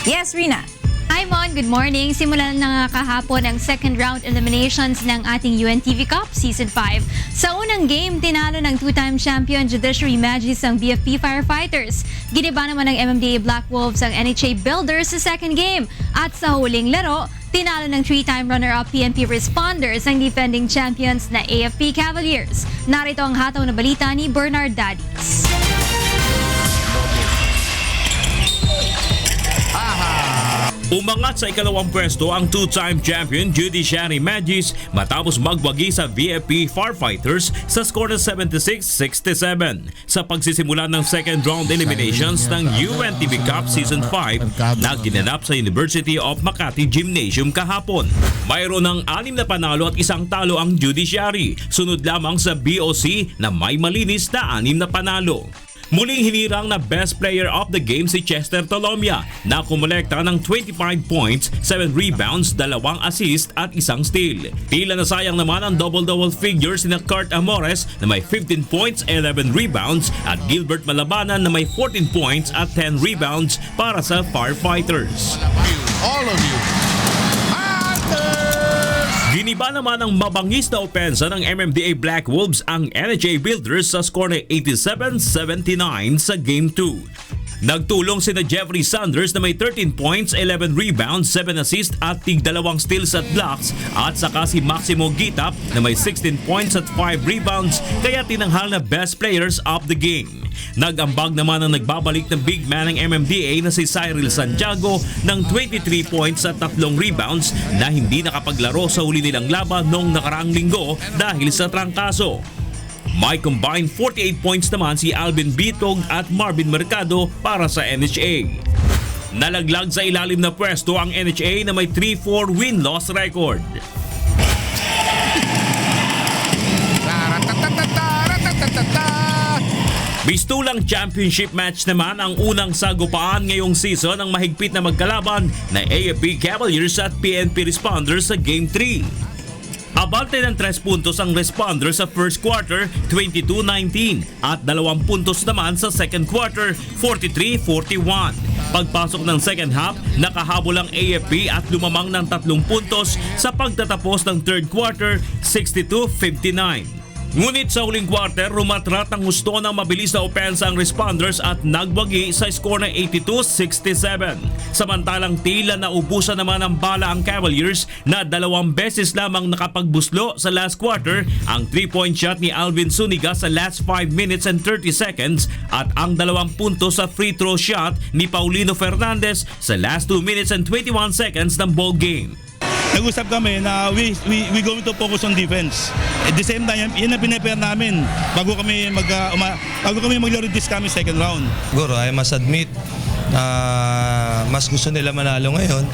Yes, Rina. Hi Mon, good morning. Simulan na kahapon ang second round eliminations ng ating UNTV Cup Season 5. Sa unang game, tinalo ng 2-time champion Judiciary Magis ang BFP Firefighters. Giniba naman ng MMDA Black Wolves ang NHA Builders sa second game. At sa huling laro, tinalo ng 3-time runner-up PNP Responders ang defending champions na AFP Cavaliers. Narito ang hataw na balita ni Bernard Dadis. Umangat sa ikalawang pwesto ang 2-time champion Judiciary Magis matapos magwagi sa VFP Firefighters sa score na 76-67 sa pagsisimula ng second round eliminations ng UNTV Cup Season 5 na ginanap sa University of Makati Gymnasium kahapon. Mayroon ng 6 na panalo at 1 talo ang Judiciary, sunod lamang sa BOC na may malinis na 6 na panalo. Muling hinirang na best player of the game si Chester Tolomia na kumolekta ng 25 points, 7 rebounds, 2 assist at 1 steal. Tila nasayang naman ang double-double figures ni Kurt Amores na may 15 points, 11 rebounds at Gilbert Malabanan na may 14 points at 10 rebounds para sa Firefighters. All of you. Giniba naman ng mabangis na opensa ng MMDA Black Wolves ang NHA Builders sa score na 87-79 sa Game 2. Nagtulong sina Jeffrey Sanders na may 13 points, 11 rebounds, 7 assists at tig 2 steals at blocks at saka si Maximo Gitap na may 16 points at 5 rebounds kaya tinanghal na best players of the game. Nag-ambag naman ang nagbabalik ng big man ng MMDA na si Cyril Santiago ng 23 points at 3 rebounds na hindi nakapaglaro sa huli nilang laban noong nakaraang linggo dahil sa trangkaso. May combined 48 points naman si Alvin Bitog at Marvin Mercado para sa NHA. Nalaglag sa ilalim na pwesto ang NHA na may 3-4 win-loss record. Bistulang championship match naman ang unang sagupaan ngayong season ng mahigpit na magkalaban na AFP Cavaliers at PNP Responders sa Game 3. Abante ng 3 puntos ang Responders sa first quarter, 22-19 at 2 puntos naman sa second quarter, 43-41. Pagpasok ng second half, nakahabol ang AFP at lumamang ng 3 puntos sa pagtatapos ng third quarter, 62-59. Ngunit sa huling quarter, rumatrat ang gusto ng mabilis na opensa ang Responders at nagwagi sa score na 82-67. Samantalang tila naubusan naman ng bala ang Cavaliers na 2 beses lamang nakapagbuslo sa last quarter, ang 3-point shot ni Alvin Suniga sa last 5 minutes and 30 seconds at ang 2 puntos sa free throw shot ni Paulino Fernandez sa last 2 minutes and 21 seconds ng ball game. Nag-usap kami na we going to focus on defense. At the same time, yun ang pinipare namin bago kami maglaro this coming second round. Siguro, I must admit, mas gusto nila manalo ngayon.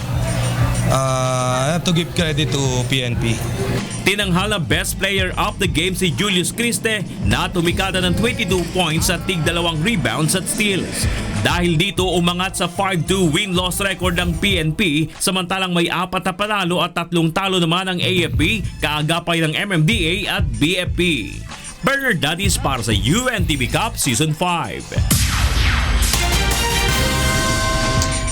I have to give credit to PNP. Tinanghal na best player of the game si Julius Criste na tumikada ng 22 points at tig 2 rebounds at steals. Dahil dito umangat sa 5-2 win-loss record ng PNP samantalang may 4 na panalo at 3 talo naman ang AFP, kaagapay ng MMDA at BFP. Bernard Dadis para sa UNTV Cup Season 5.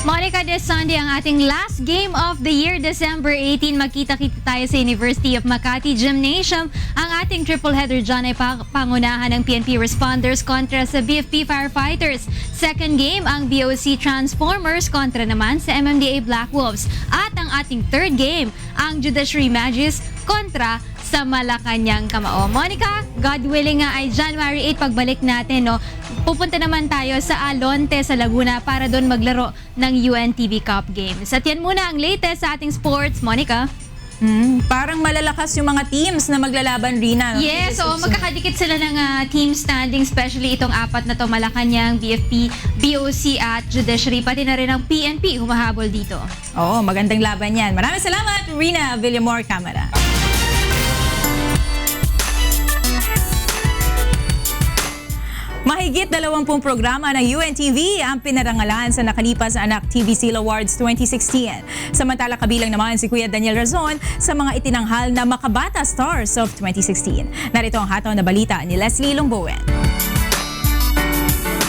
Monica, this Sunday ang ating last game of the year, December 18. Magkita-kita tayo sa University of Makati Gymnasium. Ang ating triple header dyan ay pangunahan ng PNP Responders kontra sa BFP Firefighters. Second game, ang BOC Transformers kontra naman sa MMDA Black Wolves. At ang ating third game, ang Judiciary Magis kontra sa Malacanang Kamao. Monica, God willing nga ay January 8 pagbalik natin, no? Pupunta naman tayo sa Alonte sa Laguna para doon maglaro ng UNTV Cup Games. At yan muna ang latest sa ating sports, Monica. Parang malalakas yung mga teams na maglalaban, Rina. Yes, so magkakadikit sila ng team standing, especially itong 4 na to, Malacanang, BFP, BOC at Judiciary, pati na rin ang PNP humahabol dito. Oo, magandang laban yan. Maraming salamat, Rina Villamor Camara. Mahigit 20 programa ng UNTV ang pinarangalan sa nakalipas na Anak TV Seal Awards 2016. Samantala kabilang naman si Kuya Daniel Razon sa mga itinanghal na Makabata Stars of 2016. Narito ang hataw na balita ni Leslie Longbowen.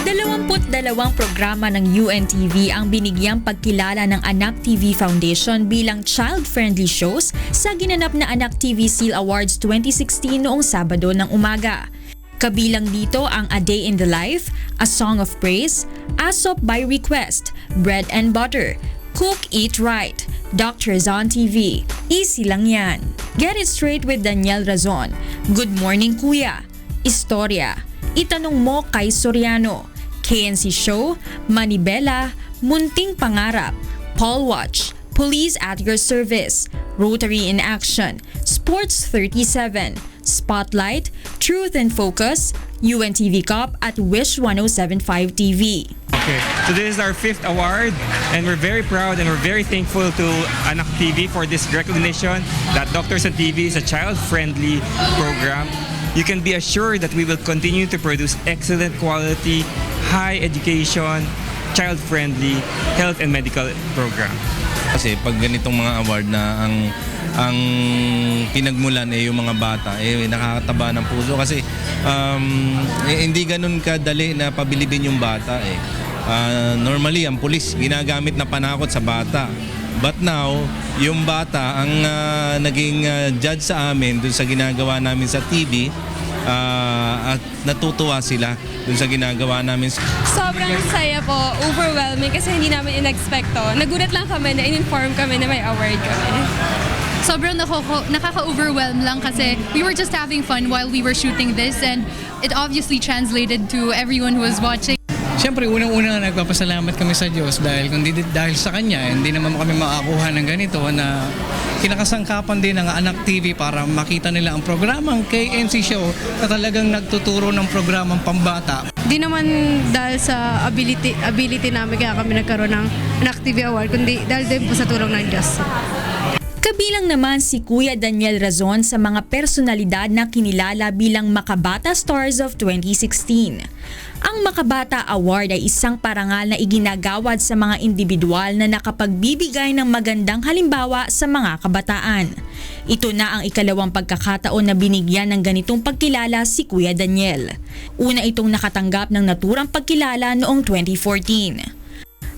22 programa ng UNTV ang binigyang pagkilala ng Anak TV Foundation bilang child-friendly shows sa ginanap na Anak TV Seal Awards 2016 noong Sabado ng umaga. Kabilang dito ang A Day in the Life, A Song of Praise, Asop by Request, Bread and Butter, Cook Eat Right, Dr. Zon TV, Easy Lang Yan, Get It Straight with Daniel Razon, Good Morning Kuya, Istorya, Itanong Mo kay Soriano, KNC Show, Manibela, Munting Pangarap, Paul Watch, Police at Your Service, Rotary in Action, Sports 37, Spotlight, Truth and Focus, UNTV Cup at Wish 1075 TV. Okay, so this is our 5th award and we're very proud and we're very thankful to Anak TV for this recognition that Doctors on TV is a child-friendly program. You can be assured that we will continue to produce excellent quality, high education, child-friendly health and medical program. Kasi pag ganitong mga award na ang pinagmulan yung mga bata, nakakataba ng puso kasi hindi ganun kadali na pabilibin yung bata normally ang pulis ginagamit na panakot sa bata, but now yung bata ang naging judge sa amin dun sa ginagawa namin sa TV at natutuwa sila dun sa ginagawa namin. Sobrang saya po, overwhelming kasi hindi namin in-expect to. Nagulat lang kami na in-inform kami na may award kami. Sobrang nakaka-overwhelm lang kasi we were just having fun while we were shooting this and it obviously translated to everyone who was watching. Siyempre, unang-una nagpapasalamat kami sa Diyos dahil dahil sa Kanya, hindi naman kami makakuha ng ganito na kinakasangkapan din ng Anak TV para makita nila ang programang KNC Show na talagang nagtuturo ng programang pambata. Di naman dahil sa ability namin kaya kami nagkaroon ng Anak TV Award, kundi dahil din po sa tulong ng Diyos. Kabilang naman si Kuya Daniel Razon sa mga personalidad na kinilala bilang Makabata Stars of 2016. Ang Makabata Award ay isang parangal na iginagawad sa mga individual na nakapagbibigay ng magandang halimbawa sa mga kabataan. Ito na ang ikalawang pagkakataon na binigyan ng ganitong pagkilala si Kuya Daniel. Una itong nakatanggap ng naturang pagkilala noong 2014.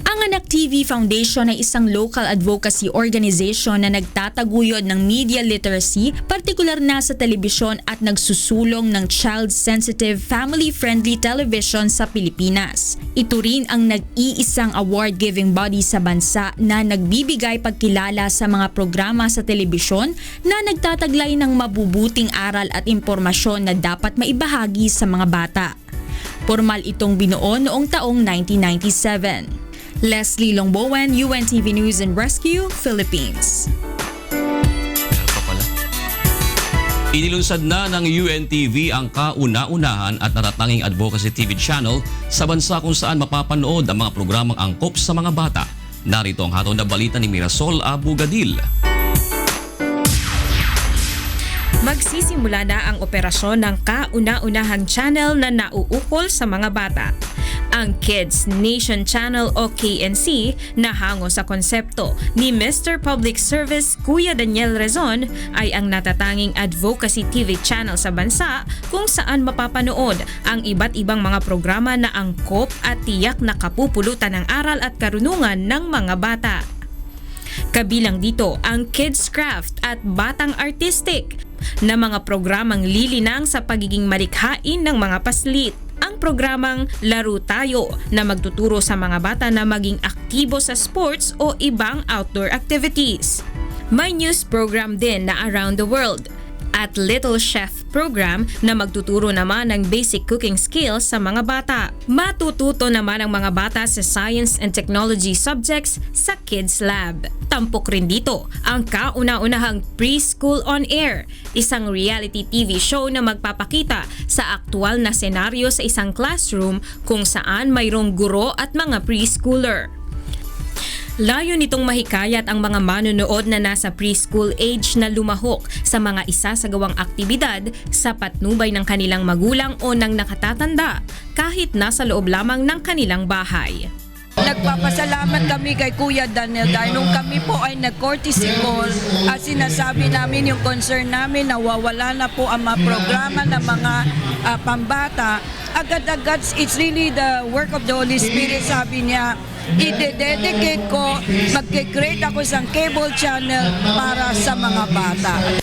Ang Anak TV Foundation ay isang local advocacy organization na nagtataguyod ng media literacy, partikular na sa telebisyon at nagsusulong ng child-sensitive, family-friendly television sa Pilipinas. Ito rin ang nag-iisang award-giving body sa bansa na nagbibigay pagkilala sa mga programa sa telebisyon na nagtataglay ng mabubuting aral at impormasyon na dapat maibahagi sa mga bata. Formal itong binuo noong taong 1997. Leslie Longbowen, UNTV News and Rescue, Philippines. Inilunsad na ng UNTV ang kauna-unahan at natatanging advocacy TV channel sa bansa kung saan mapapanood ang mga programang angkop sa mga bata. Narito ang hatol na balita ni Mirasol Abugadil. Magsisimula na ang operasyon ng kauna-unahang channel na nauukol sa mga bata. Ang Kids Nation Channel o KNC na hango sa konsepto ni Mr. Public Service Kuya Daniel Razon ay ang natatanging advocacy TV channel sa bansa kung saan mapapanood ang iba't ibang mga programa na angkop at tiyak na kapupulutan ng aral at karunungan ng mga bata. Kabilang dito ang Kids Craft at Batang Artistic na mga programang lilinang sa pagiging malikhain ng mga paslit. Ang programang Laro Tayo na magtuturo sa mga bata na maging aktibo sa sports o ibang outdoor activities. May news program din na Around the World at Little Chef program na magtuturo naman ng basic cooking skills sa mga bata. Matututo naman ang mga bata sa science and technology subjects sa Kids Lab. Tampok rin dito ang kauna-unahang Preschool on Air, isang reality TV show na magpapakita sa aktual na senaryo sa isang classroom kung saan mayroong guro at mga preschooler. Layo nitong mahikayat ang mga manonood na nasa preschool age na lumahok sa mga isasagawang aktibidad sa patnubay ng kanilang magulang o ng nakatatanda kahit nasa loob lamang ng kanilang bahay. Nagpapasalamat kami kay Kuya Daniel dahil nung kami po ay nag-courtesy call at sinasabi namin yung concern namin na wawala na po ang mga programa ng mga pambata. Agad-agad, it's really the work of the Holy Spirit, sabi niya. I-dedicate ko, mag-create ako isang cable channel para sa mga bata.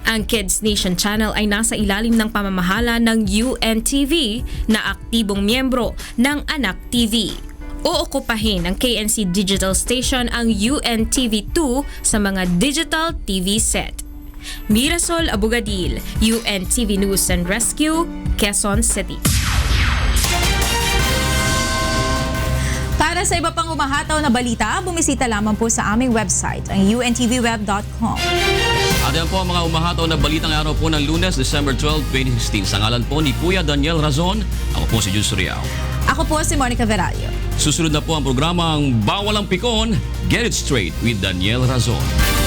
Ang Kids Nation Channel ay nasa ilalim ng pamamahala ng UNTV na aktibong miyembro ng Anak TV. Uukupahin ng KNC Digital Station ang UNTV2 sa mga digital TV set. Mirasol Abugadil, UNTV News and Rescue, Quezon City. Para sa iba pang umahataw na balita, bumisita lamang po sa aming website, ang untvweb.com. At yan po ang mga umahataw na balitang araw po ng Lunes, December 12, 2016. Sa ngalan po ni Kuya Daniel Razon, ako po si Jus Riao. Ako po si Monica Veralio. Susunod na po ang programang Bawal ang Pikon, Get It Straight with Daniel Razon.